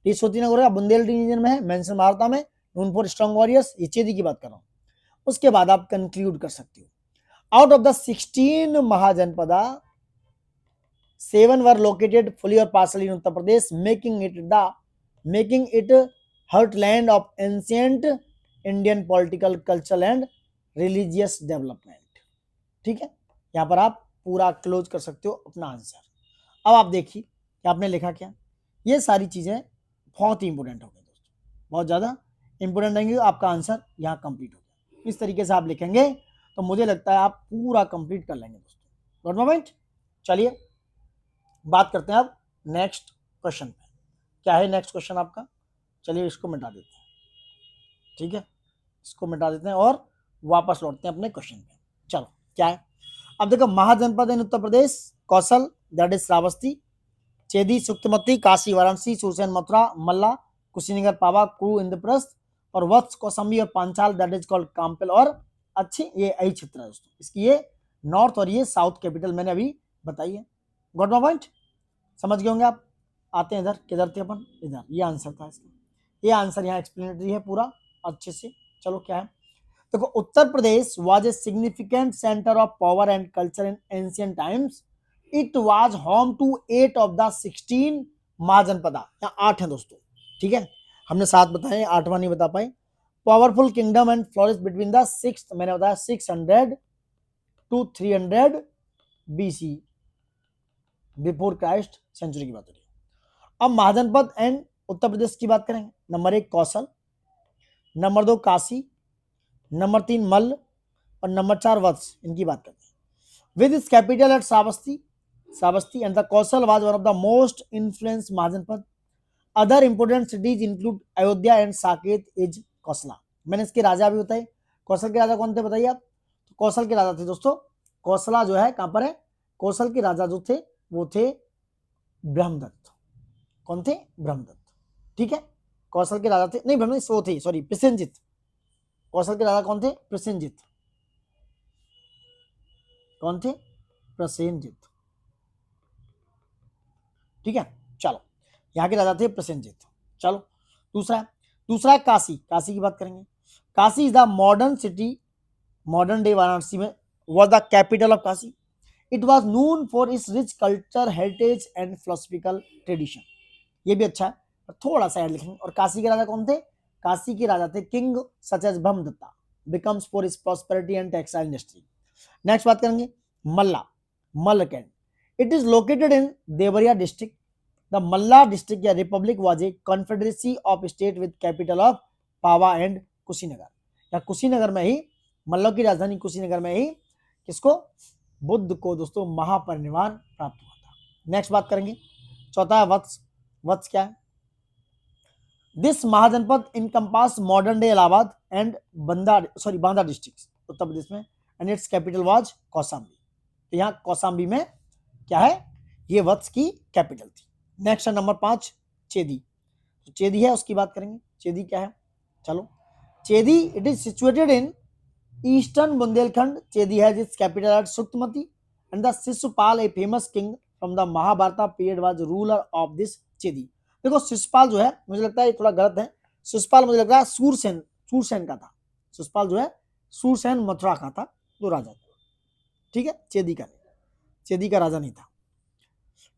ये सोतीनगर का बुंदेलखंड रीजन में है, मेंशन महाभारत में, नोन फॉर स्ट्रॉन्ग वॉरियर्स, ये चेदी की बात कर रहा हूं। उसके बाद आप कंक्लूड कर सकते हो, out of the 16 Mahajanpada, 7 were located fully or partially in Uttar Pradesh, making it heartland of ancient Indian political, cultural and religious development। ठीक है, यहां पर आप पूरा क्लोज कर सकते हो अपना आंसर। अब आप देखिए कि आपने लिखा क्या, ये सारी चीजें बहुत ही इंपोर्टेंट हो गई दोस्तों, बहुत ज्यादा इंपोर्टेंट रहेंगे। आपका आंसर यहां कंप्लीट हो गया। इस तरीके से आप लिखेंगे तो मुझे लगता है आप पूरा कंप्लीट कर लेंगे दोस्तों। Got moment. चलिए बात करते हैं अब नेक्स्ट क्वेश्चन पे। क्या है नेक्स्ट क्वेश्चन आपका, चलिए इसको मिटा देते हैं, ठीक है, इसको मिटा देते हैं और वापस लौटते हैं अपने क्वेश्चन पे। चलो क्या है, अब देखो, महाजनपद इन उत्तर प्रदेश, कौशल दैट इज श्रावस्ती, चेदी सुक्तमती, काशी वाराणसी, सुरसैन मथुरा, मल्ला कुशीनगर, पावा, कुरु इंद्रप्रस्थ, और वत्स कौसंबी और पांचाल दैट इज कॉल्ड काम्पेल और अच्छी, ये आई क्षेत्र है दोस्तों, इसकी ये नॉर्थ और ये साउथ कैपिटल मैंने अभी बताई है। गॉट माय पॉइंट, समझ गए होंगे आप। आते हैं इधर, किधर थे अपन, इधर, ये आंसर था इसका, ये आंसर यहाँ एक्सप्लेनेटरी है पूरा अच्छे से। चलो क्या है, देखो, Uttar Pradesh was a significant centre of power and culture in ancient times. It was home to 8 of the 16 mahajanapada, यहाँ 8 है दोस्तों, ठीक है, हमने 7 बताए, 8वां नहीं बता पाए। Powerful kingdom and flourish between the 6th, मैंने बताया 600 to 300 BC, before Christ century की बात हो रही है। अब महाजनपद एंड उत्तर प्रदेश की बात करेंगे, number 1 Kosala, number 2 Kashi, number 3 Malla, और नंबर 4 वत्स, इनकी बात करते हैं। With is capital at Shravasti and the Kosala was one of the most influence mahajanapada. Other important cities include Ayodhya and Saket is Kosala. मैंने इसके राजा भी बताए, कौशल के राजा कौन थे बताइए आप, तो कौशल के राजा थे दोस्तों, कौशला जो है कहां पर है, कौशल के राजा जो थे वो थे ब्रह्मदत्त। कौन थे, ब्रह्मदत्त, ठीक है, कौशल के राजा थे, नहीं ब्रह्मदत्त वो थे, सॉरी, प्रसेनजित। कौशल के राजा कौन थे, प्रसेनजित, कौन थे, प्रसेनजित, ठीक है। चलो, यहाँ के राजा थे प्रसेनजित। चलो दूसरा काशी, काशी की बात करेंगे। Kashi is the modern city, modern day Varanasi में, was the capital of Kashi. It was known for its rich culture, heritage and philosophical tradition. ये भी अच्छा है, थोड़ा सा ऐड लिखेंगे। और काशी के राजा कौन थे, काशी के राजा थे king such as Brahmadatta, becomes for its prosperity and textile industry. Next बात करेंगे मल्ला, मल्लकैंड। It is located in Deoria district. The Malla district या republic was a confederacy of state with capital of Pava and Kushinagar. या कुशीनगर में ही, मल्लों की राजधानी कुशीनगर में ही किसको, बुद्ध को दोस्तों महापरिनिर्वाण प्राप्त हुआ था। नेक्स्ट बात करेंगे, चौथा है वत्स। वत्स क्या है, this mahajanapada encompass modern day Allahabad and Banda district Uttar Pradesh में, and its capital was Kaushambi. तो यहाँ कौशाम्बी में क्या है, ये वत्स की कैपिटल थी। नेक्स्ट है नंबर 5 चेदी। तो चेदी है, उसकी बात करेंगे। चेदी क्या है, चलो, Chedi it is situated in eastern Bundelkhand. Chedi has its capital at Suktimati and the Shishupal a famous king from the Mahabharata period was ruler of this Chedi. देखो शिशुपाल जो है, मुझे लगता है ये थोड़ा गलत है, शिशुपाल मुझे लग रहा है सूरसेन का था। शिशुपाल जो है सूरसेन मथुरा का था, तो राजा था, ठीक है, चेदी का राजा नहीं था,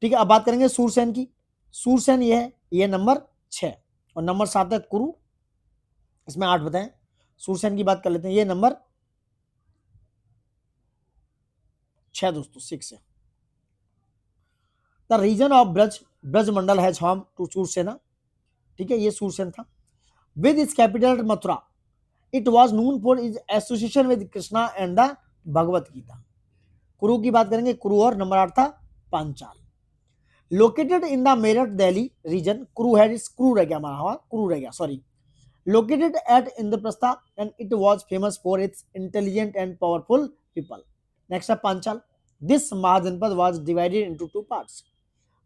ठीक है। अब बात करेंगे सूरसेन की। सूरसेन ये है, ये नंबर 6, और नंबर 7 है कुरु, इसमें 8 बताएं। सूरसेन की बात कर लेते हैं, ये नंबर 6 दोस्तों, 6 है। The region of Braj Mandal has home to Surasena, ठीक है, ये सूरसेन था। With its capital Mathura, it was known for its association with Krishna and the Bhagavad Gita. Kuru की बात करेंगे, कुरु, और नंबर 8 था Panchala. Located in the Meerut Delhi region, Kuru है, कुरु रह गया हमारा, हाँ कुरु रह गया, sorry. Located at Indraprastha and it was famous for its intelligent and powerful people. Next up Panchal. This Mahajanpad was divided into two parts.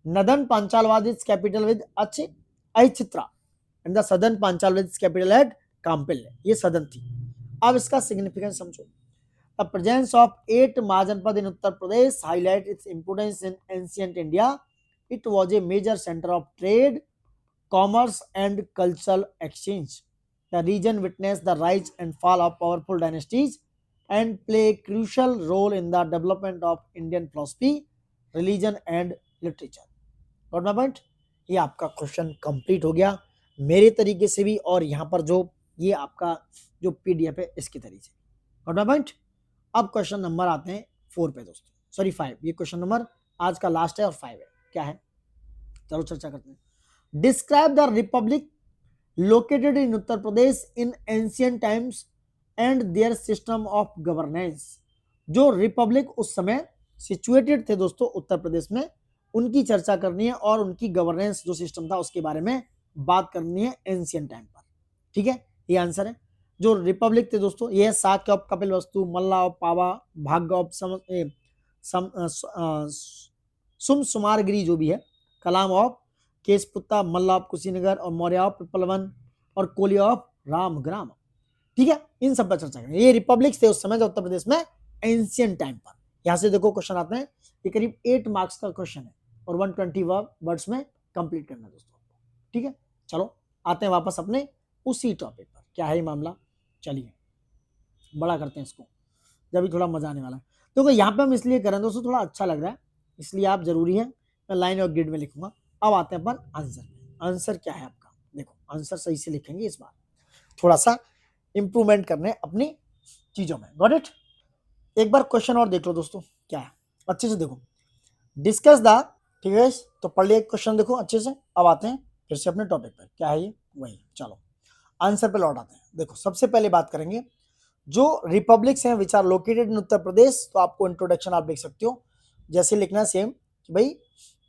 Northern Panchal was its capital with Aichitra and the southern Panchal with its capital at Kampil. ये सदन थी। अब इसका significance समझो। The presence of 8 Mahajanpad in Uttar Pradesh highlight its importance in ancient India. It was a major center of trade, commerce and cultural exchange. The region witnessed the rise and fall of powerful dynasties and play a crucial role in the development of Indian philosophy, religion and literature. Got my point? ये आपका question complete हो गया मेरे तरीके से भी, और यहाँ पर जो ये आपका जो पीडीएफ है इसके तरीके से। Got my point? अब क्वेश्चन नंबर आते हैं 4 पे दोस्तों, सॉरी 5। ये क्वेश्चन नंबर आज का लास्ट है और 5 है। क्या है, चलो चर्चा करते हैं। Describe the republic located in Uttar Pradesh in ancient times and their system of governance। जो रिपब्लिक उस समय सिचुएटेड थे दोस्तों उत्तर प्रदेश में, उनकी चर्चा करनी है और उनकी गवर्नेंस जो सिस्टम था उसके बारे में बात करनी है एंशियंट टाइम पर। ठीक है, ये आंसर है। जो रिपब्लिक थे दोस्तों, ये है Shakya of Kapilavastu, Malla of Pava, Bhagga of Sumsumaragiri जो भी है, कलाम ऑफ केशपुत्ता, मल्ला ऑफ कुशीनगर, और मौर्य ऑफ पिपलवन, और कोलिया ऑफ रामग्राम। ठीक है, इन सब पर चर्चा करेंगे। ये रिपब्लिक्स थे उस समय जो उत्तर प्रदेश में एंशियंट टाइम पर। यहां से देखो क्वेश्चन आते हैं, ये करीब 8 मार्क्स का क्वेश्चन है और 120 वर्ड्स में कंप्लीट करना है दोस्तों। ठीक है, चलो आते हैं वापस अपने उसी टॉपिक पर। क्या है ये मामला, चलिए बड़ा करते हैं इसको, जब भी थोड़ा मजा आने वाला है। देखो यहाँ पे हम इसलिए कर रहे हैं दोस्तों, थोड़ा अच्छा लग रहा है इसलिए आप जरूरी है, मैं लाइन और ग्रिड में लिखूंगा। अब आते हैं अपन आंसर। आंसर क्या है आपका, देखो आंसर सही से लिखेंगे इस बार, थोड़ा सा इंप्रूवमेंट करने अपनी चीजों में। Got it? एक बार क्वेश्चन और देख लो दोस्तों, क्या है अच्छे से देखो। डिस्कस द, ठीक है तो पढ़ लिया क्वेश्चन, देखो अच्छे से। अब आते हैं फिर से अपने टॉपिक पर। क्या है ये, वही, चलो आंसर पे लौट आते हैं। देखो सबसे पहले बात करेंगे जो रिपब्लिक्स हैं विच are located in Uttar Pradesh, तो आपको इंट्रोडक्शन आप लिख सकते हो जैसे लिखना सेम कि भाई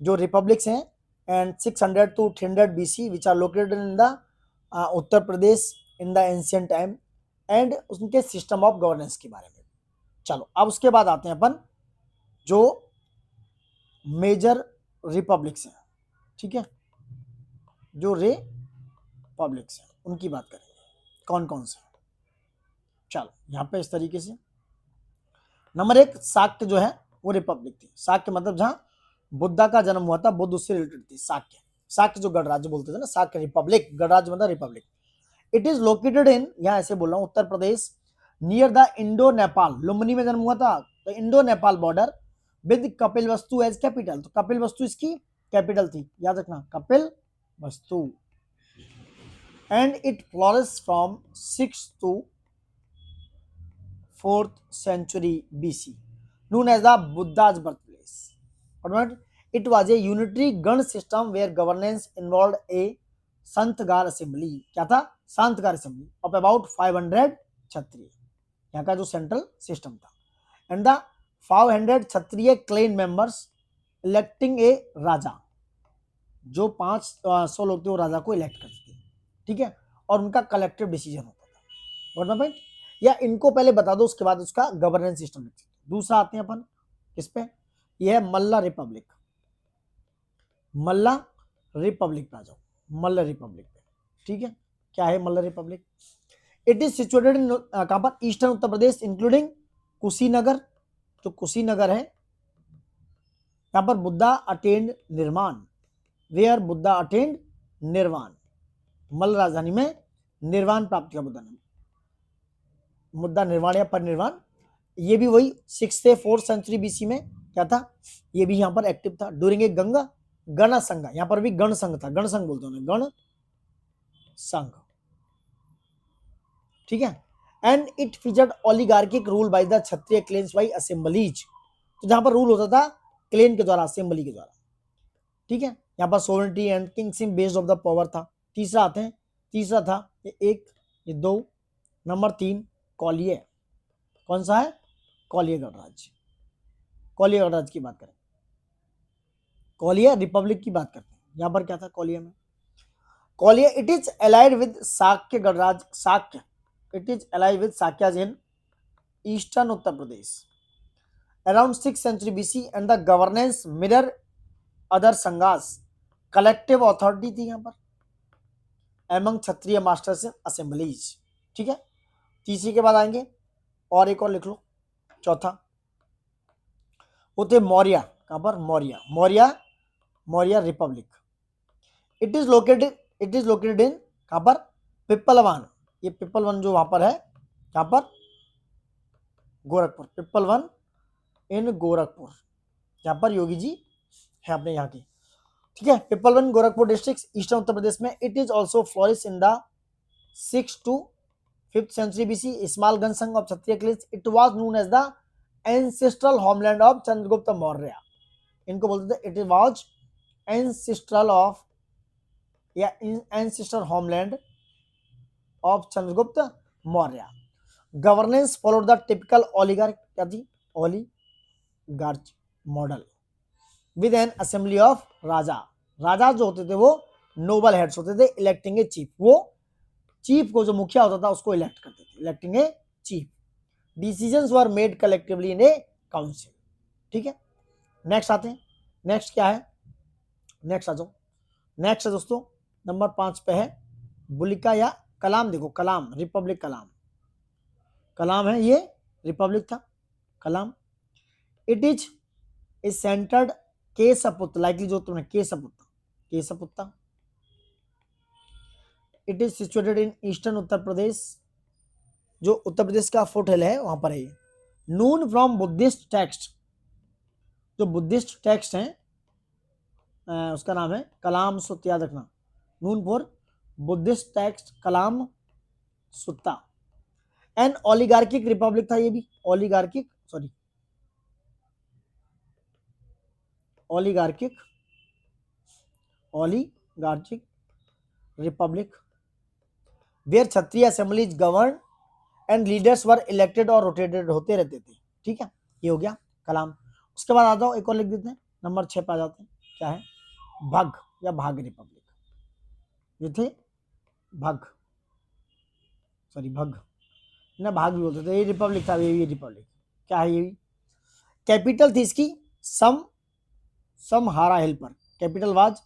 जो रिपब्लिक्स हैं and 600 to 300 BC which are located in the Uttar Pradesh in the ancient time and उनके सिस्टम ऑफ गवर्नेंस के बारे में। चलो अब उसके बाद आते हैं अपन जो मेजर रिपब्लिक्स हैं, ठीक है, जो रिपब्लिक्स हैं उनकी बात करेंगे कौन कौन से। चलो यहाँ पे इस तरीके से नंबर 1 शाक्य जो है वो रिपब्लिक थी। शाक्य मतलब जहां बुद्धा का जन्म हुआ था, बुद्ध उससे रिलेटेड थी। शाक्य, शाक्य जो गणराज्य बोलते थे ना, शाक्य रिपब्लिक, गणराज्य मतलब republic. It is located in, यहां ऐसे बोल रहा हूं, Uttar Pradesh near the Indo Nepal, Lumbini में जन्म हुआ था, तो Indo Nepal border with Kapilavastu as capital, तो कपिल वस्तु इसकी कैपिटल थी, याद रखना कपिल वस्तु। And it flourish from 6th to 4th century BC, known as the Buddha's birthplace. It was a unitary Gan system where governance involved a Santhagara assembly, क्या था, Santhagara assembly of about 500 Kshatriya, यहाँ का जो सेंट्रल सिस्टम था। And the 500 Kshatriya clan members electing a raja, जो 500 लोग थे वो राजा को इलेक्ट करते थे, ठीक है, और उनका कलेक्टिव डिसीजन होता था। Got my point? या इनको पहले बता दो उसके बाद उसका गवर्नेंस सिस्टम लिखते हैं। दूसरा आते हैं अपन किस पे, यह है मल्ला रिपब्लिक। मल्ला रिपब्लिक पे आ जाओ, मल्ल रिपब्लिक पे, ठीक है। क्या है Malla republic? It is situated in कहां पर, ईस्टर्न उत्तर प्रदेश इंक्लूडिंग कुशीनगर, जो कुशीनगर है यहां पर बुद्धा अटेंड निर्माण, वेयर बुद्धा अटेंड निर्वाण, मल्ल राजधानी में निर्वाण प्राप्त किया बुद्धा ने, मुद्दा निर्वाण या परिनिर्वाण। ये भी वही 6th से 4th सेंचुरी BC में क्या था, ये भी यहां पर एक्टिव था ड्यूरिंग ए गंगा गण संघ, यहां पर भी गण संघ था, गण संघ बोलते हैं गण संघ, ठीक है। And it featured oligarchic rule by the Kshatriya clans by assemblies, तो जहां पर रूल होता था क्लेन के द्वारा, असेंबली के द्वारा, ठीक है। यहां पर sovereignty and kingship based of the power था। तीसरा आते हैं, तीसरा था ये 1, ये 2, नंबर 3 कौलिय, कौन सा है, कौलिय गणराज्य, कोलिया गणराज्य की बात करें, कोलिया रिपब्लिक की बात करते हैं। यहां पर क्या था कोलिया में, Koliya it is allied with Shakya गणराज्य, Shakya it is allied with Shakyas in eastern Uttar Pradesh around 6th century BC and the governance mirror other sanghas, collective authority थी यहां पर एमंग क्षत्रिय मास्टर्स असेंबलीज। ठीक है, तीसरी के बाद आएंगे और एक और लिख लो, चौथा होते मौर्य, कहां पर Maurya, Maurya Republic. It is located इन कहां पर, पिप्पलवान, ये पिप्पलवन जो वहां पर है, कहां पर, गोरखपुर, पिप्पलवन इन गोरखपुर, यहाँ पर योगी जी है अपने यहाँ की। ठीक है, पिपलवन गोरखपुर डिस्ट्रिक्ट ईस्टर्न उत्तर प्रदेश में। It is also flourish in the 6th to 5th century BC small gana sangha of Kshatriya clans. It was known as the ancestral homeland of Chandragupta Maurya, इनको बोलते थे, इट वाज एंसेस्ट्रल ऑफ या ancestral homeland of Chandragupta Maurya. Governance followed the typical oligarch, क्या थी, oligarch model with an assembly of raja, राजा जो होते थे वो नोबल हेड्स होते थे, इलेक्टिंग ए चीफ, वो चीफ को जो मुखिया होता था उसको इलेक्ट करते थे, electing a chief. Decisions were made collectively in A council. ठीक है, नेक्स्ट आते हैं, नेक्स्ट क्या है, नेक्स्ट आ जाओ, नेक्स्ट है दोस्तों नंबर 5 पे है बुलिका या कलाम। देखो कलाम, रिपब्लिक कलाम, कलाम है ये, रिपब्लिक था Kalama. It is a centred Kesaputra, likely जो तुमने Kesaputta. It is situated in eastern Uttar Pradesh, जो उत्तर प्रदेश का फुट हिल है वहां पर है। नून फ्रॉम बुद्धिस्ट टेक्स्ट, जो बुद्धिस्ट टेक्स्ट है उसका नाम है कलाम सुत्ता, याद रखना, known for Buddhist text Kalama Sutta. An oligarchic republic था ये भी, oligarchic republic where Kshatriya assemblies govern and leaders were elected और रोटेटेड होते रहते थे। ठीक है, ये हो गया कलाम। उसके बाद आ जाओ एक और लिख देते हैं, नंबर 6 पे आ जाते हैं, क्या है, भग या भाग रिपब्लिक, ये थे भग ना, भाग भी बोलते थे, ये रिपब्लिक था, ये रिपब्लिक क्या है, ये कैपिटल थी इसकी समहारा हिल पर, कैपिटल वाज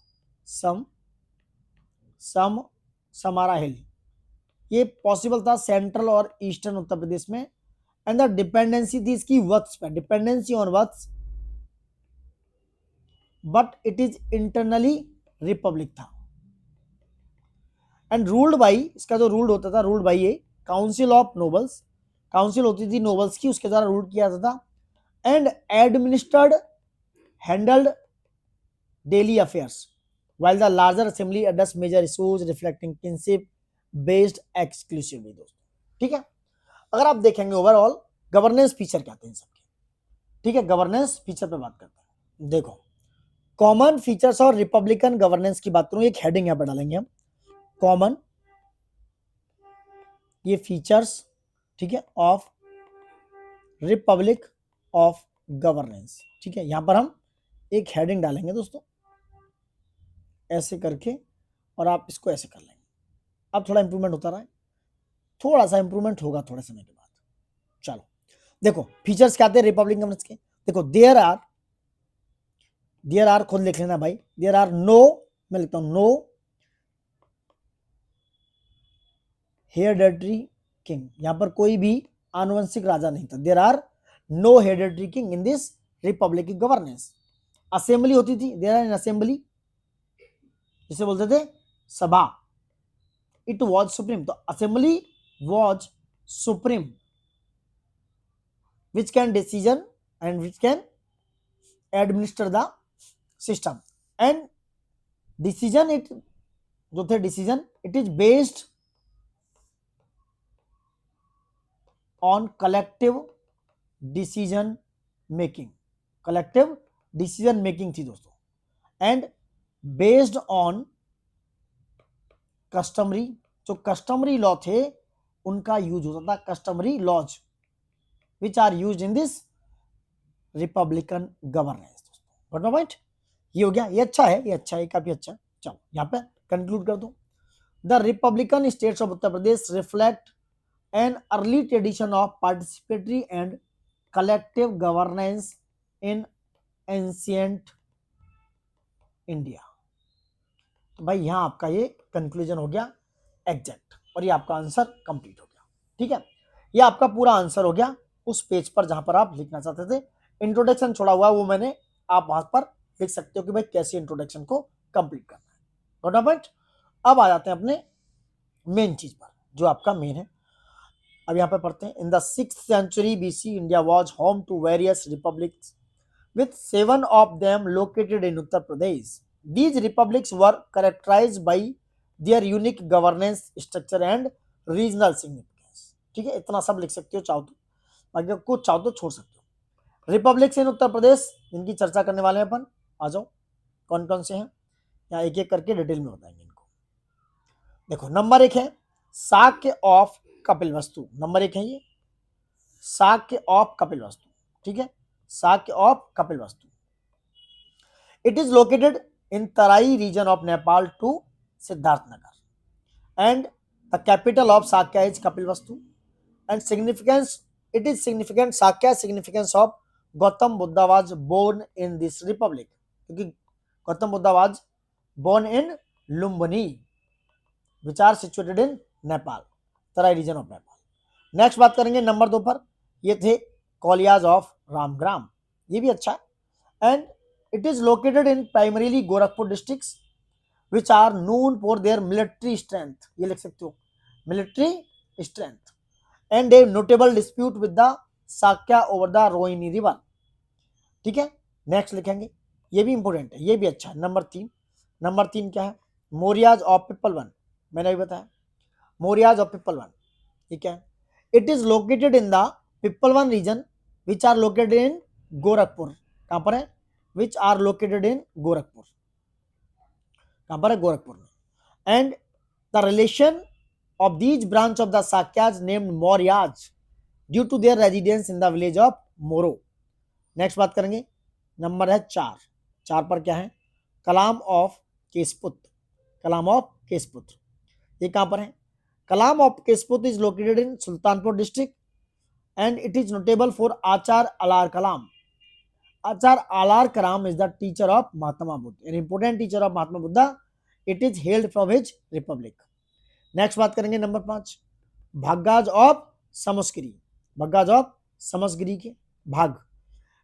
समारा हिल। ये पॉसिबल था सेंट्रल और ईस्टर्न उत्तर प्रदेश में। एंड द डिपेंडेंसी थी इसकी वत्स पे, dependency on Vatsa, but it is internally republic था। एंड रूल्ड बाई, इसका जो रूल्ड होता था, ruled by a council of nobles, council होती थी नोबल्स की, उसके द्वारा रूल किया जाता था। And administered handled daily affairs while the larger assembly addressed major issues reflecting kinship based exclusively। दोस्तों ठीक है, अगर आप देखेंगे ओवरऑल गवर्नेंस फीचर क्या थे इन सबके, ठीक है, गवर्नेंस फीचर पे बात करते हैं। देखो कॉमन फीचर्स और रिपब्लिकन गवर्नेंस की बात करूं, एक हेडिंग यहां पर डालेंगे हम, कॉमन, ये फीचर्स, ठीक है, ऑफ रिपब्लिक ऑफ गवर्नेंस। ठीक है, यहां पर हम एक हेडिंग डालेंगे दोस्तों ऐसे करके, और आप इसको ऐसे कर लेंगे। अब थोड़ा इंप्रूवमेंट होता रहा है, थोड़ा सा इंप्रूवमेंट होगा थोड़े समय के बाद। चलो देखो फीचर्स क्या आते हैं रिपब्लिक गवर्नेंस के। देखो देयर आर खुद लिख लेना भाई, देयर आर नो, मैं लिखता हूं नो हेरेडिटरी किंग, यहां पर कोई भी आनुवंशिक राजा नहीं था। There are no hereditary king in this republic governance. Assembly होती थी, देयर आर एन असेंबली, जिसे बोलते थे सभा। इट वॉज सुप्रीम, तो assembly was supreme which can decision and which can administer the system. And decision, it जो थे decision, it is based on collective decision making, collective decision making थी दोस्तों। And based on customary, जो customary law थे उनका use होता था, customary laws which are used in this republican governance. दोस्तों गॉट पॉइंट, ये हो गया, ये अच्छा है, ये अच्छा है, काफी अच्छा है। चलो यहाँ पे कंक्लूड कर दो। The Republican states of Uttar Pradesh reflect an early tradition of participatory and collective governance in ancient India. तो भाई यहाँ आपका ये कंक्लूजन हो गया एग्जैक्ट, और ये आपका आंसर कंप्लीट हो गया। ठीक है, ये आपका पूरा आंसर हो गया उस पेज पर जहां पर आप लिखना चाहते थे। इंट्रोडक्शन छोड़ा हुआ वो मैंने, आप वहां पर लिख सकते हो कि भाई कैसे इंट्रोडक्शन को कंप्लीट करना है। Got point. अब आ जाते हैं अपने मेन चीज पर, जो आपका मेन है। अब यहाँ पे पढ़ते हैं। इन the 6th century BC, India was home to various republics, with 7 of them located in Uttar Pradesh. These republics were characterized by their unique governance structure and regional significance. ठीक है, इतना सब लिख सकते हो चाहो तो, बाकी कुछ चाहो तो छोड़ सकते हो। रिपब्लिक्स इन उत्तर प्रदेश, इनकी चर्चा करने वाले हैं अपन। आ जाओ, कौन कौन से हैं, यहाँ एक एक करके डिटेल में बताएंगे इनको। देखो, नंबर 1 है शाक्य ऑफ कपिलवस्तु। नंबर 1 है ये शाक्य ऑफ कपिलवस्तु। ठीक है, Shakya of Kapilavastu. It is located in Tarai region of Nepal to Siddharthnagar, and the capital of Sakya is Kapilvastu. And significance, it is significant, Sakya significance of Gautam Buddha was born in this republic, क्योंकि Gautam Buddha was born in Lumbini, which are situated in Nepal, Tarai region of Nepal. Next बात करेंगे number 2 पर, ये थे कॉलियाज of Ramgram, ये भी अच्छा है। And it is located in primarily Gorakhpur districts, which are known for their military strength. ये लिख सकते हो, military strength, and a notable dispute with the Sakya over the Rohini river. ठीक है, नेक्स्ट लिखेंगे, ये भी इंपोर्टेंट है, ये भी अच्छा है। नंबर 3, नंबर 3 क्या है, मोरियाज ऑफ पिपलवन। मैंने भी बताया मोरियाज ऑफ पिपलवन, ठीक है। It is located in the Pipalvan region, which are located in Gorakhpur. कहां पर है, which are located in Gorakhpur, कहां पर है, गोरखपुर में। And the relation of these branch of the Sakyas named Mauryas due to their residence in the village of Moro. Next बात करेंगे, number है 4। 4 पर क्या है, कलाम ऑफ केशपुत्र। कलाम ऑफ केशपुत्र, ये कहां पर है, Kalama of Kesaputra is located in Sultanpur district, and it is notable for Achar Alara Kalama. Achar Alar Karam is the teacher of Mahatma Buddha, an important teacher of Mahatma Buddha. It is hailed from his republic. Next बात करेंगे number 5, Bhaggas of Sumsumargiri. Bhaggas of Sumsumargiri के भाग,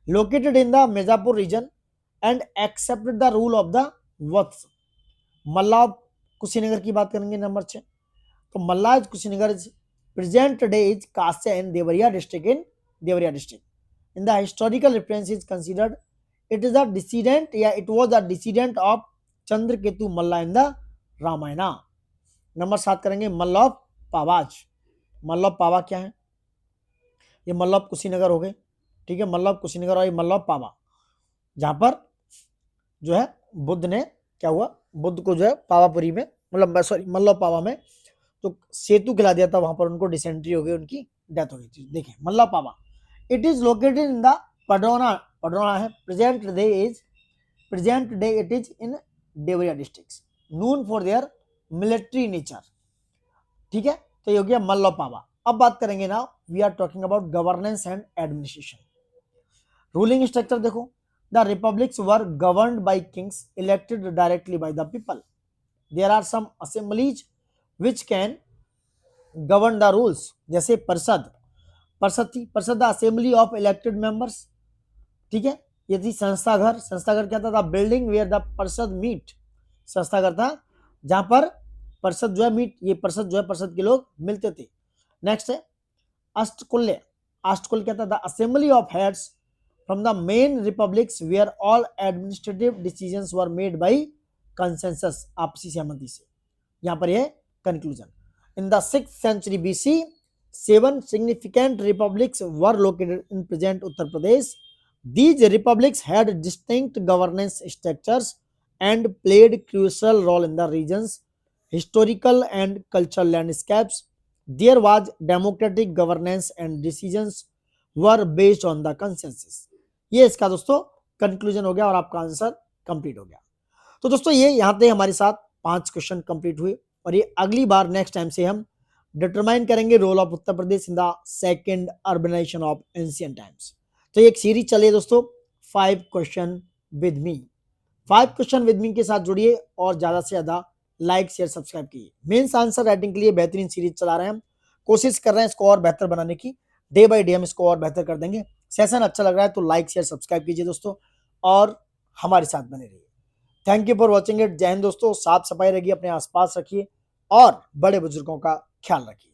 located in the Mirzapur region and accepted the rule of the Vatsa. Malla Kushinagar की बात करेंगे number 6, तो Malla Kushinagar is present day is Kasia and Deoria district in Deoria district. In the historical reference is considered, it is a descendant, yeah, it was a descendant of Chandraketu Malla in the Ramayana. Number 7 करेंगे मल्ल of पावाज। Malla of पावा क्या है, ये मल्ल of Kushinagar हो गए। ठीक है, मल्ल of Kushinagar और ये मल्ल ऑफ पावा, जहां पर जो है बुद्ध ने क्या हुआ, बुद्ध को जो है पावापुरी में, मतलब सॉरी मल्ल ऑफ पावा में तो सेतु खिला दिया था, वहां पर उनको डिसेंट्री हो गई, उनकी डेथ हो गई थी। देखिए Malla of Pava, it is located in the Padrona है, present day it is in Devariya districts, known for their military nature। ठीक है, तो ये हो गया मल्ल ऑफ पावा। अब बात करेंगे ना, we are talking about governance and administration. Ruling structure देखो, the republics were governed by kings elected directly by the people. There are some assemblies which can govern the rules, जैसे परिषद, परिषद थी, parishad the assembly of elected members. ठीक है, ये थी संस्थाघर। संस्थाघर क्या था, building where the parishad meet. संस्थाघर था जहां पर परिषद जो है मीट, ये परिषद जो है परिषद के लोग मिलते थे। नेक्स्ट है अष्टकुल्य। अष्टकुल्य क्या था, the assembly of heads from the main republics where all administrative decisions were made by consensus, आपसी सहमति से। यहां पर ये conclusion. In the 6th century BC, 7 significant republics were located in present Uttar Pradesh. These republics had distinct governance structures and played crucial role in the region's historical and cultural landscapes. There was democratic governance and decisions were based on the consensus. ये इसका दोस्तों conclusion हो गया और आपका answer complete हो गया। तो दोस्तों ये यहाँ पे हमारे साथ 5 क्वेश्चन कंप्लीट हुए और ये अगली बार नेक्स्ट टाइम से हम डिटरमाइन करेंगे role of Uttar Pradesh in the second urbanization of ancient times. तो ये एक सीरीज चलिए दोस्तों 5 question with me. 5 question with me के साथ जुड़िए और ज्यादा से ज्यादा लाइक शेयर सब्सक्राइब कीजिए। मेंस आंसर राइटिंग के लिए बेहतरीन सीरीज चला रहे हैं हम, कोशिश कर रहे हैं इसको और बेहतर बनाने की। डे बाय डे हम इसको और बेहतर कर देंगे। सेशन अच्छा लग रहा है तो लाइक शेयर सब्सक्राइब कीजिए दोस्तों और हमारे साथ बने रहिए। Thank you for watching it. जय हिंद दोस्तों। साफ सफाई रखिए, अपने आसपास रखिए और बड़े बुजुर्गों का ख्याल रखिए।